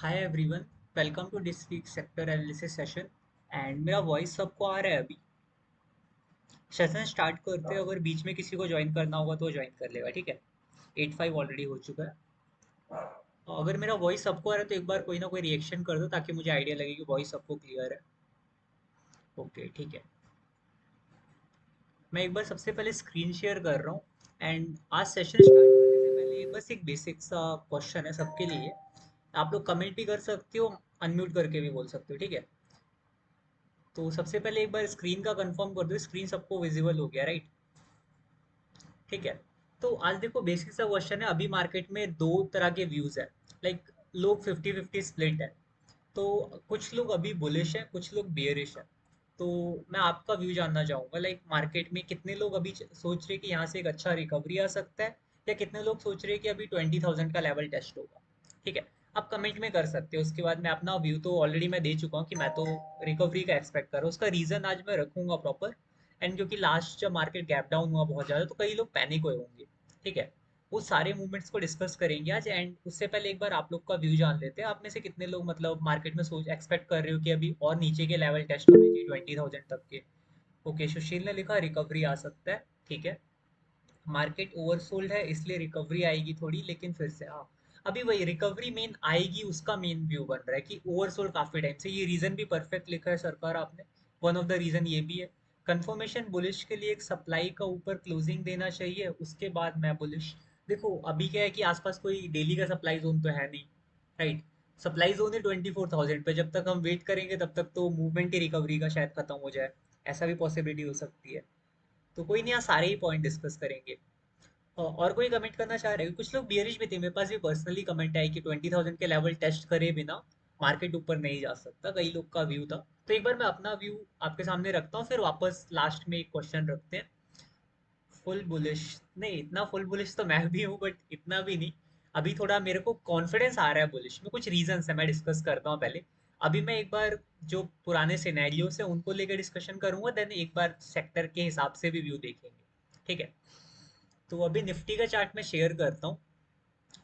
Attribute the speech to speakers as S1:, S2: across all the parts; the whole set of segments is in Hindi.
S1: Hi everyone, welcome to this week sector analysis session. And मेरा वॉइस सबको आ रहा है अभी। सेशन स्टार्ट करते हैं, अगर बीच में किसी को ज्वाइन करना होगा तो ज्वाइन कर लेगा, ठीक है। 8-5 ऑलरेडी हो चुका है। अगर मेरा वॉइस सबको आ रहा है तो एक बार कोई ना कोई रिएक्शन कर दो ताकि मुझे आइडिया लगे कि वॉइस सबको क्लियर है। ओके, ठीक है। मैं एक बार सबसे पहले स्क्रीन शेयर कर रहा हूँ। एंड आज सेशन स्टार्ट करने से पहले बस एक बेसिक सा क्वेश्चन है सबके लिए। आप लोग कमेंट भी कर सकते हो, अनम्यूट करके भी बोल सकते हो, ठीक है। तो सबसे पहले एक बार स्क्रीन का कंफर्म कर दो, स्क्रीन सबको विजिबल हो गया, राइट? ठीक है। तो आज देखो, बेसिक सा क्वेश्चन है। अभी मार्केट में दो तरह के व्यूज है। लाइक लोग 50-50 स्प्लिट है। तो कुछ लोग अभी बुलिश है, कुछ लोग बियरिश है। तो मैं आपका व्यू जानना चाहूंगा, लाइक मार्केट में कितने लोग अभी सोच रहे हैं कि यहाँ से एक अच्छा रिकवरी आ सकता है, या कितने लोग सोच रहे हैं कि अभी 20,000 का लेवल टेस्ट होगा। ठीक है। आप कमेंट में कर सकते हो। उसके बाद मैं अपना व्यू तो ऑलरेडी मैं दे चुका हूँ कि मैं तो रिकवरी का एक्सपेक्ट कर रहा हूँ। उसका रीजन आज मैं रखूंगा प्रॉपर। एंड क्योंकि लास्ट जब मार्केट गैप डाउन हुआ बहुत ज़्यादा, तो कई लोग पैनिक हुए होंगे। ठीक है। वो सारे मूवमेंट्स को डिस्कस करेंगे आज। एंड उससे पहले एक बार आप लोग का व्यू जान लेते हैं। आप में से कितने लोग मतलब मार्केट में सोच एक्सपेक्ट कर रहे हो कि अभी और नीचे के लेवल टेस्ट होने चाहिए 20,000 तक के। ओके, सुशील ने लिखा रिकवरी आ सकता है। ठीक है। मार्केट ओवरसोल्ड है इसलिए रिकवरी आएगी थोड़ी, लेकिन फिर से हाँ, अभी वही रिकवरी मेन आएगी, उसका मेन व्यू बन रहा है कि ओवरसोल्ड काफी टाइम से। ये रीजन भी परफेक्ट लिखा है सरकार आपने। वन ऑफ द रीजन ये भी है। कंफर्मेशन बुलिश के लिए एक सप्लाई का ऊपर क्लोजिंग देना चाहिए, उसके बाद मैं बुलिश। देखो अभी क्या है कि आसपास कोई डेली का सप्लाई जोन तो है नहीं, राइट। सप्लाई जोन है 24,000 पे। जब तक हम वेट करेंगे तब तक तो मूवमेंट ही रिकवरी का शायद खत्म हो जाए। ऐसा भी पॉसिबिलिटी हो सकती है। तो कोई नहीं, यहाँ सारे ही पॉइंट डिस्कस करेंगे। और कोई कमेंट करना चाह रहे हो? कुछ लोग बियरिश भी थे, मेरे पास भी पर्सनली कमेंट आई कि 20,000 के लेवल टेस्ट करे बिना मार्केट ऊपर नहीं जा सकता, कई लोग का व्यू था। तो एक बार मैं अपना व्यू आपके सामने रखता हूँ, फिर वापस लास्ट में एक क्वेश्चन रखते हैं। Full bullish? नहीं, इतना फुल बुलिश तो मैं भी हूँ, बट इतना भी नहीं। अभी थोड़ा मेरे को कॉन्फिडेंस आ रहा है बुलिश में। कुछ रीजंस है, मैं डिस्कस करता हूँ पहले। अभी मैं एक बार जो पुराने सिनेरियोस है उनको लेकर डिस्कशन करूंगा, देन एक बार सेक्टर के हिसाब से भी व्यू देखेंगे। ठीक है। तो अभी निफ्टी का चार्ट मैं शेयर करता हूँ।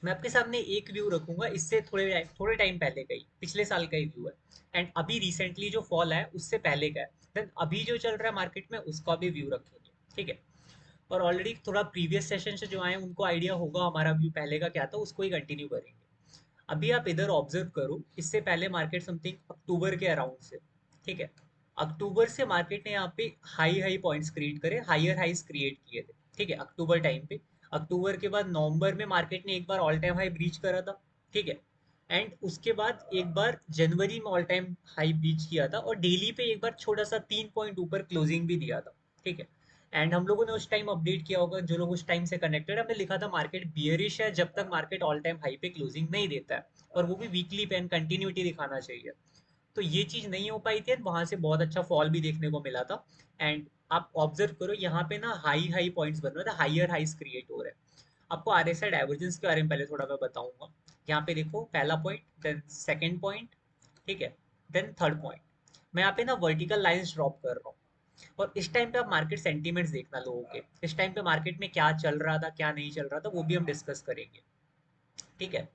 S1: मैं आपके सामने एक व्यू रखूंगा, इससे थोड़े टाइम पहले का ही, पिछले साल का ही व्यू है। एंड अभी रिसेंटली जो फॉल है उससे पहले का है। देन अभी जो चल रहा है मार्केट में उसका भी व्यू रखेंगे। ठीक है। और ऑलरेडी थोड़ा प्रीवियस सेशन से जो आए हैं उनको आइडिया होगा हमारा व्यू पहले का क्या था, उसको ही कंटिन्यू करेंगे। अभी आप इधर ऑब्जर्व करो, इससे पहले मार्केट समथिंग अक्टूबर के अराउंड से, ठीक है, अक्टूबर से मार्केट ने यहाँ पे हाई हाई पॉइंट्स क्रिएट करे, हायर हाइस क्रिएट किए थे। ठीक है, अक्टूबर टाइम पे। अक्टूबर के बाद नवंबर में मार्केट ने एक बार ऑल टाइम हाई ब्रीच करा था। ठीक है। एंड उसके बाद एक बार जनवरी में ऑल टाइम हाई ब्रीच किया था, और डेली पे एक बार छोटा सा 3 पॉइंट ऊपर क्लोजिंग भी दिया था। ठीक है। एंड हम लोगों ने उस टाइम अपडेट किया होगा, जो लोग उस टाइम से कनेक्टेड है, हमने लिखा था मार्केट बियरिश है जब तक मार्केट ऑल टाइम हाई पे क्लोजिंग नहीं देता है, और वो भी वीकली पे कंटिन्यूटी दिखाना चाहिए। तो ये चीज नहीं हो पाई थी, वहां से बहुत अच्छा फॉल भी देखने को मिला था। एंड आप ऑब्जर्व करो यहाँ पे ना हाई हाई पॉइंट्स बन रहे थे, हाइयर हाइस क्रिएट हो रहे हैं। आपको आरएसआई डाइवर्जेंस के बारे में पहले थोड़ा मैं बताऊंगा। यहाँ पे देखो, पहला पॉइंट, देन सेकंड पॉइंट, ठीक है, देन थर्ड पॉइंट। मैं यहाँ पे ना वर्टिकल लाइंस ड्रॉप कर रहा हूँ। और इस टाइम पे आप मार्केट सेंटीमेंट्स देखना लोगों के, इस टाइम पे मार्केट में क्या चल रहा था क्या नहीं चल रहा था, वो भी हम डिस्कस करेंगे। ठीक है।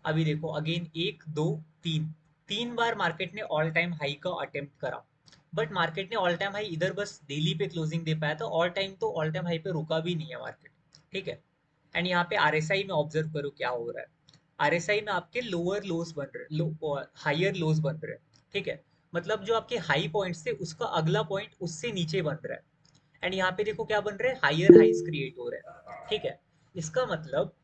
S1: अभी देखो अगेन, एक दो तीन, तीन बार मार्केट ने ऑल टाइम हाई का अटेम्प्ट करा। बट मार्केट ने ऑल टाइम हाई इधर बस डेली पे क्लोजिंग दे पाया था, ऑल टाइम तो ऑल टाइम हाई पे रुका भी नहीं है मार्केट। ठीक है। एंड यहाँ पे आरएसआई में ऑब्जर्व करो क्या हो रहा है। आरएसआई में आपके लोअर लोस बन रहे, हाइयर लोस बन रहे हैं। ठीक है। मतलब जो आपके हाई पॉइंट थे उसका अगला पॉइंट उससे नीचे बन रहा है। एंड यहाँ पे देखो क्या बन रहा है, हाइयर हाइस क्रिएट हो रहे हैं। ठीक है। इसका मतलब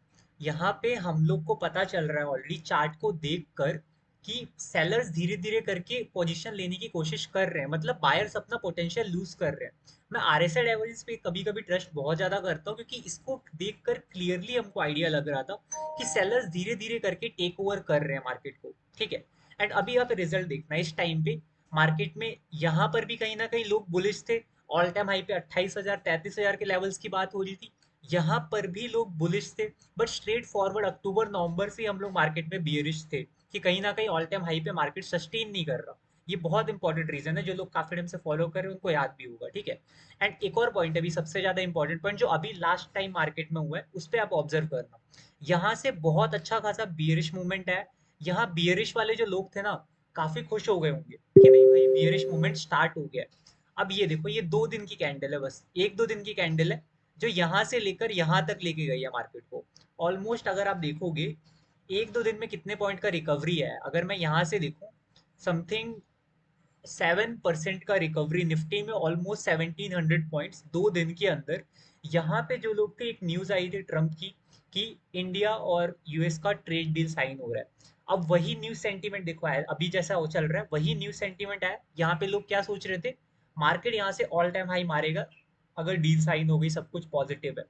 S1: यहाँ पे हम लोग को पता चल रहा है ऑलरेडी चार्ट को देखकर कि सेलर्स धीरे धीरे करके पोजीशन लेने की कोशिश कर रहे हैं, मतलब बायर्स अपना पोटेंशियल लूज कर रहे हैं। मैं आरएसआई एवरेज पे कभी कभी ट्रस्ट बहुत ज्यादा करता हूँ, क्योंकि इसको देखकर क्लियरली हमको आइडिया लग रहा था कि सेलर्स धीरे धीरे करके टेक ओवर कर रहे हैं मार्केट को। ठीक है। एंड अभी आप रिजल्ट देखना, इस टाइम पे मार्केट में यहाँ पर भी कहीं ना कहीं लोग बुलिश थे। ऑल टाइम हाई पे 28,000 33,000 के लेवल्स की बात हो रही थी। यहाँ पर भी लोग बुलिश थे। बट स्ट्रेट फॉरवर्ड अक्टूबर नवंबर से हम लोग मार्केट में बियरिश थे कि कहीं ना कहीं ऑल टाइम हाई पे मार्केट सस्टेन नहीं कर रहा। ये बहुत इंपॉर्टेंट रीजन है, जो लोग काफी टाइम से फॉलो कर रहे हैं उनको याद भी होगा। ठीक है। एंड एक और पॉइंट है, अभी सबसे ज्यादा इंपॉर्टेंट पॉइंट जो अभी लास्ट टाइम मार्केट में हुआ है उस पर आप ऑब्जर्व करना। यहाँ से बहुत अच्छा खासा बियरिश मूवमेंट है। यहाँ बियरिश वाले जो लोग थे ना, काफी खुश हो गए होंगे कि नहीं भाई बियरिश मूवमेंट स्टार्ट हो गया है। अब ये देखो, ये 2 दिन की कैंडल है, बस 1-2 दिन की कैंडल है, जो यहाँ से लेकर यहाँ तक लेके गई है मार्केट को। ऑलमोस्ट अगर आप देखोगे 1-2 दिन में कितने पॉइंट का रिकवरी है, अगर मैं यहाँ से देखूं, समथिंग 7% का रिकवरी निफ्टी में, ऑलमोस्ट 1700 पॉइंट्स 2 दिन के अंदर। यहाँ पे जो लोग थे, एक न्यूज आई थी ट्रम्प की कि इंडिया और यूएस का ट्रेड डील साइन हो रहा है। अब वही न्यूज सेंटीमेंट देखो आया, अभी जैसा वो चल रहा है वही न्यूज सेंटीमेंट आया। यहाँ पे लोग क्या सोच रहे थे, मार्केट यहाँ से ऑल टाइम हाई मारेगा अगर डील साइन हो गई, सब कुछ पॉजिटिव है।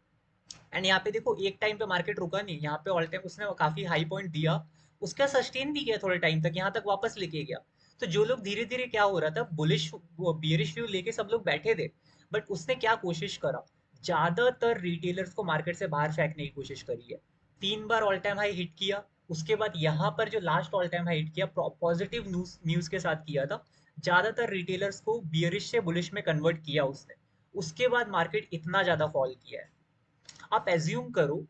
S1: एंड यहाँ पे देखो, एक टाइम पे मार्केट रुका नहीं, यहाँ पे ऑल टाइम उसने काफी हाई पॉइंट दिया, उसका सस्टेन भी किया थोड़े टाइम तक, यहाँ तक वापस लेके गया। तो जो लोग धीरे धीरे क्या हो रहा था, बुलिश वो बियरिश व्यू लेके सब लोग बैठे थे, बट उसने क्या कोशिश करा, ज्यादातर रिटेलर्स को मार्केट से बाहर फेंकने की कोशिश करी है। 3 बार ऑल टाइम हाई हिट किया, उसके बाद यहाँ पर जो last all time high hit किया, पॉजिटिव न्यूज न्यूज के साथ किया था, ज्यादातर रिटेलर्स को बियरिश से बुलिश में कन्वर्ट किया उसने। उसके बाद मार्केट इतना ज्यादा फॉल किया है। आप एज्यूम करो,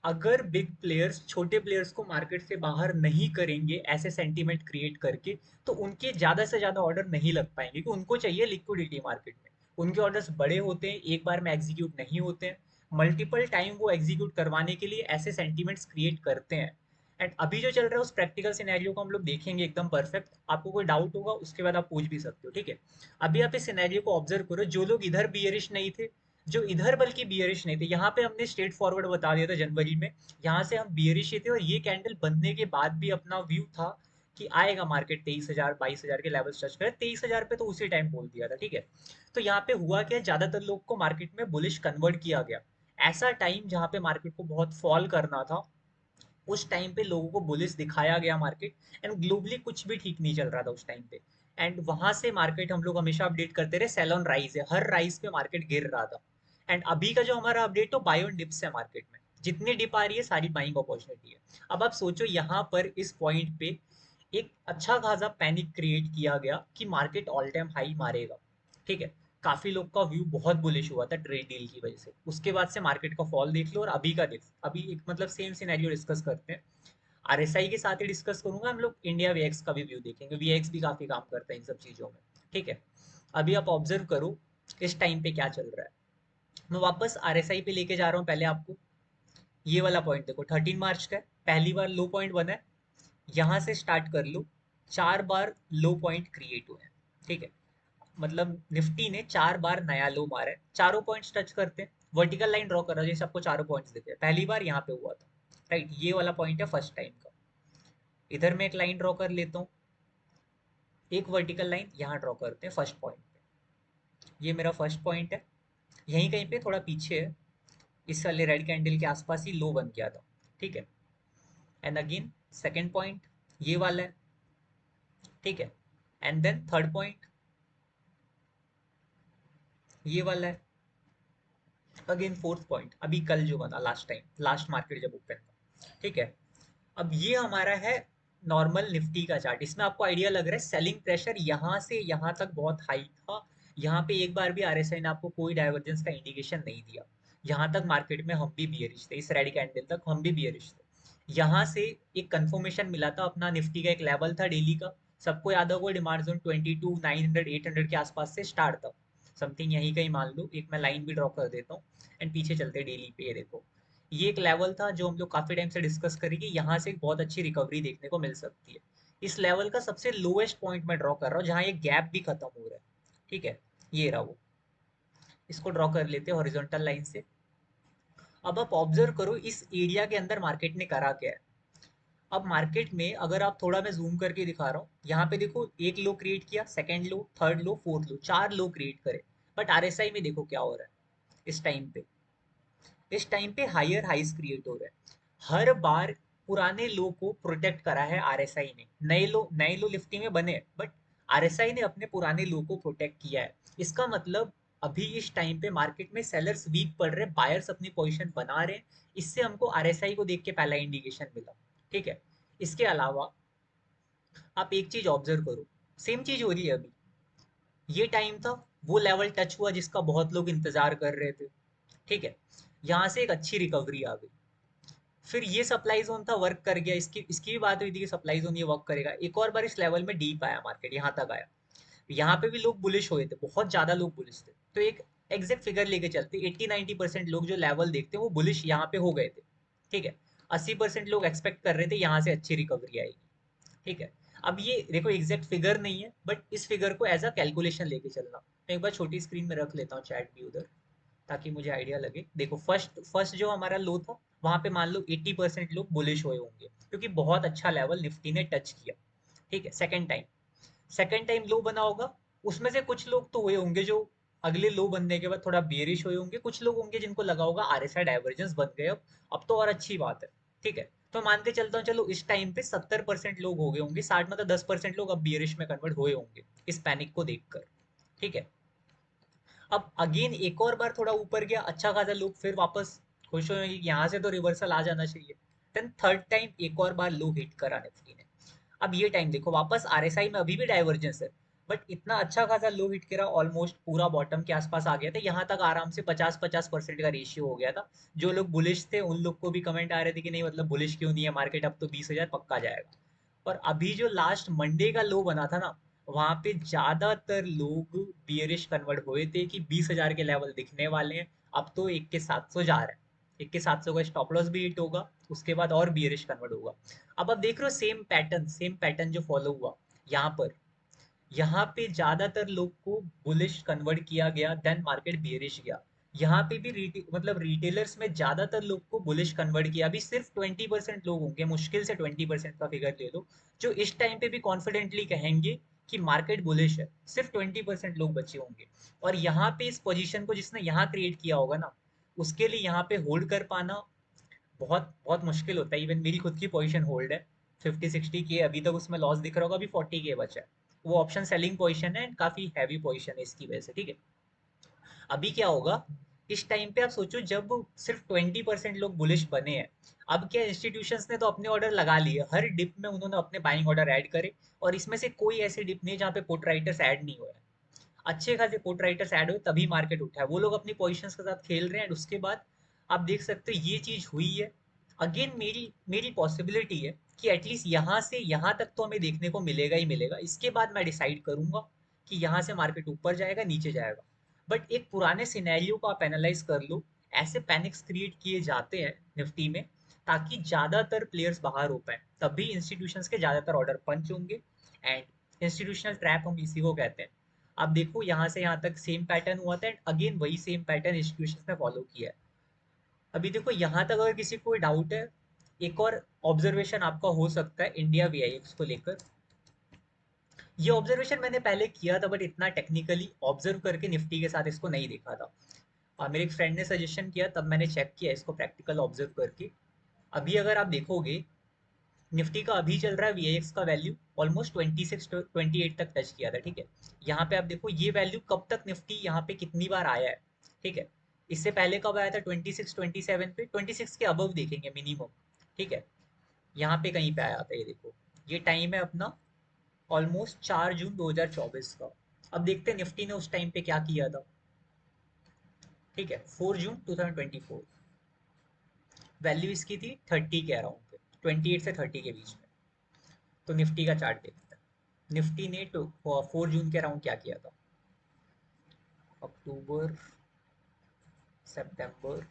S1: अगर बिग प्लेयर्स छोटे प्लेयर्स को मार्केट से बाहर नहीं करेंगे ऐसे सेंटीमेंट क्रिएट करके, तो उनके ज्यादा से ज्यादा ऑर्डर नहीं लग पाएंगे, क्योंकि उनको चाहिए लिक्विडिटी मार्केट में। उनके ऑर्डर्स बड़े होते हैं, एक बार में एग्जीक्यूट नहीं होते हैं, मल्टीपल टाइम वो एग्जीक्यूट करवाने के लिए ऐसे सेंटीमेंट्स क्रिएट करते हैं। एंड अभी जो चल रहा है उस प्रैक्टिकल सिनेरियो को हम लोग देखेंगे एकदम परफेक्ट। आपको कोई डाउट होगा उसके बाद आप पूछ भी सकते हो, ठीक है। अभी आप इस सिनेरियो को ऑब्जर्व करो, जो लोग इधर बियरिश नहीं थे, जो इधर बल्कि बियरिश नहीं थे, यहाँ पे हमने स्ट्रेट फॉरवर्ड बता दिया था जनवरी में, यहाँ से हम बियरिश ही थे, और ये कैंडल बनने के बाद भी अपना व्यू था कि आएगा मार्केट 23,000 22,000 के लेवल्स टच करे। 23,000 पे तो उसी टाइम बोल दिया था, ठीक है। तो यहाँ पे हुआ क्या, ज्यादातर लोग को मार्केट में बुलिश कन्वर्ट किया गया। ऐसा टाइम जहाँ पे मार्केट को बहुत फॉल करना था, उस टाइम पे लोगों को बुलिश दिखाया गया मार्केट। एंड ग्लोबली कुछ भी ठीक नहीं चल रहा था उस टाइम पे। एंड वहां से मार्केट हम लोग हमेशा अपडेट करते रहे, सेल ऑन राइज है, हर राइज पे मार्केट गिर रहा था। एंड अभी का जो हमारा अपडेट तो बाय ऑन डिप्स है मार्केट में, जितनी डिप आ रही है सारी बाइंग अपॉर्चुनिटी है। अब आप सोचो, यहाँ पर इस पॉइंट पे एक अच्छा खासा पैनिक क्रिएट किया गया कि मार्केट ऑल टाइम हाई मारेगा, ठीक है। काफी लोग का व्यू बहुत बुलिश हुआ था ट्रेड डील की वजह से। उसके बाद से मार्केट का फॉल देख लो, और अभी का देख, अभी एक मतलब सेम सिनेरियो डिस्कस करते हैं। आरएसआई के साथ ही डिस्कस करूंगा, हम लोग इंडिया वीएक्स का भी व्यू देखेंगे, वीएक्स भी काफी काम करता है इन सब चीजों में, ठीक है। अभी आप ऑब्जर्व करो इस टाइम पे क्या चल रहा है। मैं वापस आरएसआई पे लेके जा रहा हूँ पहले आपको। ये वाला पॉइंट देखो, 13 मार्च का है, पहली बार लो पॉइंट बना है। यहाँ से स्टार्ट कर लो, 4 बार लो पॉइंट क्रिएट हुए हैं, ठीक है। मतलब निफ्टी ने 4 बार नया लो मारा है, चारों पॉइंट्स टच करते हैं। वर्टिकल लाइन ड्रॉ कर रहा है, जैसे आपको चारों पॉइंट्स दिखे, पहली बार यहाँ पे हुआ था, राइट। ये वाला पॉइंट है फर्स्ट टाइम का। इधर मैं एक लाइन ड्रॉ कर लेता हूँ, एक वर्टिकल लाइन यहाँ ड्रॉ करते हैं फर्स्ट पॉइंट पे। ये मेरा फर्स्ट पॉइंट है, यहीं कहीं पे थोड़ा पीछे है, इस वाले रेड कैंडल के आसपास ही लो बन गया था, ठीक है। एंड अगेन सेकेंड पॉइंट ये वाला है, ठीक है। एंड देन थर्ड पॉइंट ये वाला है। अगेन फोर्थ पॉइंट अभी कल जो बना लास्ट टाइम, लास्ट मार्केट जब ओपन था, ठीक है। अब ये हमारा है नॉर्मल निफ्टी का चार्ट। इसमें आपको आइडिया लग रहा है सेलिंग प्रेशर यहाँ से यहाँ तक बहुत हाई था। यहाँ पे एक बार भी आरएसआई ने आपको कोई डाइवर्जेंस का इंडिकेशन नहीं दिया। यहाँ तक मार्केट में हम भी बियरिश थे, इस रेडी कैंडल तक हम भी बियरिश थे। यहाँ से एक कंफर्मेशन मिला था, अपना निफ्टी का एक लेवल था डेली का, सबको याद होगा, डिमांड जोन 22 900 800 के आसपास से स्टार्ट था, समथिंग यही कहीं मान लो। एक मैं लाइन भी ड्रॉ कर देता हूँ एंड पीछे चलते डेली पे, ये देखो, ये एक लेवल था जो हम लोग काफी टाइम से डिस्कस करेंगे, यहाँ से एक बहुत अच्छी रिकवरी देखने को मिल सकती है। इस लेवल का सबसे लोएस्ट पॉइंट मैं ड्रॉ कर रहा हूँ, जहाँ ये गैप भी खत्म हो रहा है, ठीक है। ये रहा वो, इसको ड्रॉ कर लेते हैं हॉरिजॉन्टल लाइन से। अब आप ऑब्जर्व करो इस एरिया के अंदर मार्केट ने करा क्या है। अब मार्केट में अगर आप थोड़ा, मैं जूम करके दिखा रहा हूँ, यहाँ पे देखो एक लो क्रिएट किया, सेकंड लो, थर्ड लो, फोर्थ लो, 4 लो क्रिएट करे। बट आरएसआई में देखो क्या हो रहा है इस टाइम पे। इस टाइम पे हायर हाइस क्रिएट हो रहे हैं हर बार। पुराने लो को प्रोटेक्ट करा है आरएसआई ने, नए लो निफ्टी में बने, बट आरएसआई ने अपने पुराने लो को प्रोटेक्ट किया है। इसका मतलब अभी इस टाइम पे मार्केट में सेलर्स वीक पड़ रहे हैं, बायर्स अपनी पोजीशन बना रहे हैं। इससे हमको आरएसआई को देख के पहला इंडिकेशन मिला, ठीक है। इसके अलावा आप एक चीज ऑब्जर्व करो, सेम चीज हो रही है अभी। ये टाइम था, वो लेवल टच हुआ जिसका बहुत लोग इंतजार कर रहे थे, ठीक है। यहाँ से एक अच्छी रिकवरी आ गई, फिर ये सप्लाई जोन था, वर्क कर गया, इसकी इसकी भी बात हुई थी कि सप्लाई जोन ये वर्क करेगा, एक और बार इस लेवल में डीप आया मार्केट, यहाँ तक आया, यहाँ पे भी लोग बुलिश हुए थे, बहुत ज्यादा लोग बुलिश थे, तो एक एग्जैक्ट फिगर लेके चलते 80-90% लोग जो लेवल देखते हैं वो बुलिश यहाँ पे हो गए थे, ठीक है। 80% लोग एक्सपेक्ट कर रहे थे यहाँ से अच्छी रिकवरी आएगी, ठीक है। अब ये देखो एग्जैक्ट फिगर नहीं है, बट इस फिगर को एज अ कैलकुलेशन लेके चलना। मैं एक बार छोटी स्क्रीन में रख लेता हूँ चैट भी उधर, ताकि मुझे आइडिया लगे। देखो फर्स्ट फर्स्ट जो हमारा लो था, वहां पे मान लो 80% लोग बुलिश हुए होंगे, क्योंकि बहुत अच्छा लेवल निफ्टी ने टच किया, ठीक है। सेकंड टाइम लो बना होगा, उसमें से कुछ लोग तो हुए होंगे जो अगले लो बनने के बाद थोड़ा बेरिश हुए होंगे, कुछ लोग होंगे जिनको लगा होगा आरएसआई डाइवर्जेंस बन गए, अब तो और अच्छी बात है, ठीक है। तो मान के चलता हूँ चलो इस टाइम पे 70% लोग हो गए होंगे, 60 में तो 10% लोग अब बियरिश में कन्वर्ट हुए होंगे इस पैनिक को देखकर, ठीक है। अब अगेन एक और बार थोड़ा ऊपर गया, अच्छा खासा लोग फिर वापस खुश हुए कि यहाँ से तो रिवर्सल आ जाना चाहिए। देन थर्ड टाइम एक और बार लो हिट करा निफ्टी ने। अब ये टाइम देखो, वापस आरएसआई में अभी भी डाइवर्जेंस है, बट इतना अच्छा खासा लो हिट करा, ऑलमोस्ट पूरा बॉटम के आसपास आ गया था, यहाँ तक आराम से 50-50% का रेशियो हो गया था। जो लोग बुलिश थे उन लोग को भी कमेंट आ रहे थे कि नहीं मतलब बुलिश क्यों नहीं है मार्केट, अब तो 20,000 पक्का जाएगा। और अभी जो लास्ट मंडे का लो बना था ना, वहां पे ज्यादातर लोग बियरिश कन्वर्ट हुए थे कि 20,000 के लेवल दिखने वाले हैं, अब तो 1 के 700 जा रहा है, 1 के 700 का स्टॉप लॉस भी हिट होगा, उसके बाद और बियरिश कन्वर्ट होगा। अब आप देख रहे हो सेम पैटर्न जो फॉलो हुआ यहाँ पर, यहाँ पे ज्यादातर लोग को बुलिश कन्वर्ट किया गया, देन मार्केट बियरिश गया। यहाँ पे भी मतलब रिटेलर्स में ज्यादातर लोग को बुलिश कन्वर्ट किया, अभी सिर्फ 20% लोग होंगे, मुश्किल से 20% का फिगर ले लो, जो इस टाइम पे भी कॉन्फिडेंटली कहेंगे कि मार्केट बुलिश है, सिर्फ 20% लोग बचे होंगे। और यहाँ पे इस पोजीशन को जिसने यहाँ क्रिएट किया होगा ना, उसके लिए यहाँ पे होल्ड कर पाना बहुत बहुत मुश्किल होता है। इवन मेरी खुद की पोजीशन होल्ड है 50-60 के, अभी तक उसमें लॉस दिख रहा होगा, अभी 40 के बचा है। वो ऑप्शन सेलिंग पोजीशन है एंड काफी हैवी पोजीशन है इसकी वजह से, ठीक है। अभी क्या होगा, इस टाइम पे आप सोचो जब सिर्फ 20% लोग बुलिश बने हैं, अब क्या इंस्टीट्यूशंस ने तो अपने ऑर्डर लगा लिए, हर डिप में उन्होंने अपने बाइंग ऑर्डर ऐड करे, और इसमें से कोई ऐसी डिप नहीं जहाँ पे पुट राइटर्स ऐड नहीं हुए, अच्छे खासे पुट राइटर्स ऐड हुए तभी मार्केट उठा है, वो लोग अपनी पोजीशंस के साथ खेल रहे हैं। उसके बाद आप देख सकते हो ये चीज हुई है। अगेन मेरी मेरी पॉसिबिलिटी है कि एटलीस्ट यहाँ से यहाँ तक तो हमें देखने को मिलेगा ही मिलेगा, इसके बाद मैं डिसाइड करूंगा कि यहाँ से मार्केट ऊपर जाएगा नीचे जाएगा। बट एक पुराने सिनेरियो को आप एनालाइज कर लो, ऐसे पैनिक्स क्रिएट किए जाते हैं निफ्टी में ताकि ज्यादातर प्लेयर्स बाहर हो पाए, तभी इंस्टीट्यूशंस के ज्यादातर ऑर्डर पंच होंगे, एंड इंस्टीट्यूशनल ट्रैप हम इसी को कहते हैं। आप देखो यहाँ से यहाँ तक सेम पैटर्न हुआ था, एंड अगेन वही सेम पैटर्न इंस्टीट्यूशंस ने फॉलो किया है। अभी देखो यहाँ तक अगर किसी को कोई डाउट है, एक और ऑब्जर्वेशन आपका हो सकता है इंडिया वीआईएक्स को लेकर। ये ऑब्जर्वेशन मैंने पहले किया था, बट इतना टेक्निकली ऑब्जर्व करके निफ्टी के साथ इसको नहीं देखा था। मेरे एक फ्रेंड ने सजेशन किया, तब मैंने चेक किया इसको प्रैक्टिकल ऑब्जर्व करके। अभी अगर आप देखोगे, निफ्टी का अभी चल रहा है वीआईएक्स का वैल्यू ऑलमोस्ट 26-28 तक टच किया था, ठीक है। यहाँ पे आप देखो ये वैल्यू कब तक निफ्टी यहाँ पे कितनी बार आया है, ठीक है। इससे पहले कब आया था 26-27 पे, 26 के अबव देखेंगे मिनिमम, ठीक है। यहाँ पे कहीं पे आया था, ये देखो, ये टाइम है अपना ऑलमोस्ट 4 जून 2024 का। अब देखते हैं निफ्टी ने उस टाइम पे क्या किया था, ठीक है। 4 जून 2024, वैल्यू इसकी थी 30 के अराउंड पे, 28 से 30 के बीच में। तो निफ्टी का चार्ट देखते हैं, निफ्टी ने 4 जून के अराउंड क्या किया था, अक्टूबर, सितंबर,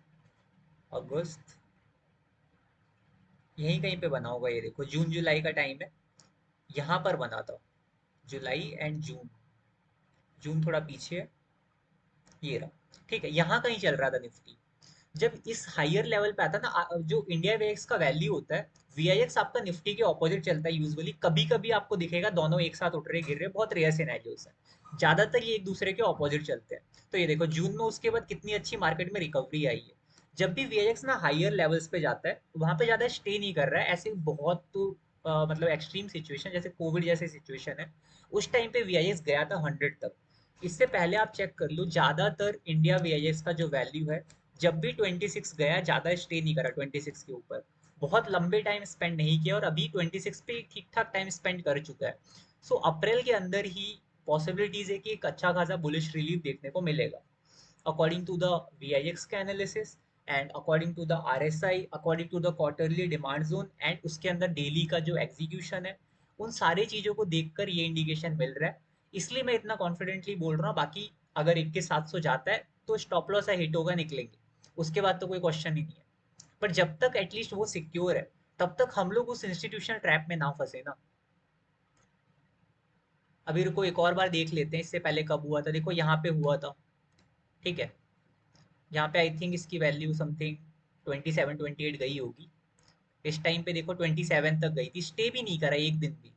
S1: अगस्त, यहीं कहीं पे बना होगा, ये देखो जून जुलाई का टाइम है, यहाँ पर बना था, जुलाई एंड जून, जून थोड़ा पीछे है, ये रहा, ठीक है। यहाँ कहीं चल रहा था निफ्टी, जब इस हायर लेवल पे आता है ना, जो इंडिया वीएक्स का वैल्यू होता है, वीआईएक्स आपका निफ्टी के ऑपोजिट चलता है यूजुअली, कभी कभी आपको दिखेगा दोनों एक साथ उठ रहे गिर रहे, बहुत रेयर सिनेरियोस है, ज्यादातर ये एक दूसरे के ऑपोजिट चलते हैं। तो ये देखो जून में उसके बाद कितनी अच्छी मार्केट में रिकवरी आई है। जब भी वीआईएक्स ना हायर लेवल्स पे जाता है, वहां पे ज्यादा स्टे नहीं कर रहा है, ऐसे बहुत तो मतलब एक्सट्रीम सिचुएशन जैसे कोविड जैसे सिचुएशन है, उस टाइम पे वीआईएक्स गया था 100 तक। इससे पहले आप चेक कर लो, ज्यादातर इंडिया वीआईएक्स का जो वैल्यू है, जब भी 26 गया ज्यादा स्टे नहीं करा 26 के ऊपर, बहुत लंबे टाइम स्पेंड नहीं किया, और अभी 26 पे ठीक ठाक टाइम स्पेंड कर चुका है। सो अप्रैल के अंदर ही पॉसिबिलिटीज है कि एक अच्छा खासा बुलिश रिलीफ देखने को मिलेगा, अकॉर्डिंग टू द वीआईएक्स का analysis and according to the RSI, according to the quarterly demand zone, and उसके अंदर डेली का जो एग्जीक्यूशन है, उन सारी चीजों को देखकर ये इंडिकेशन मिल रहा है। इसलिए मैं इतना कॉन्फिडेंटली बोल रहा हूँ। बाकी अगर 21,700 जाता है तो स्टॉप लॉस है, हिट होगा, निकलेंगे, उसके बाद तो कोई क्वेश्चन ही नहीं है। पर जब तक एटलीस्ट वो सिक्योर है, तब तक हम लोग उस इंस्टीट्यूशनल ट्रैप में ना फंसे ना। अभी रुको एक और बार देख लेते हैं इससे पहले कब हुआ था। देखो यहाँ पे हुआ था, ठीक है। यहाँ पे आई थिंक इसकी वैल्यू समथिंग 27-28 गई होगी। इस टाइम पे देखो 27 तक गई थी, स्टे भी नहीं करा एक दिन भी।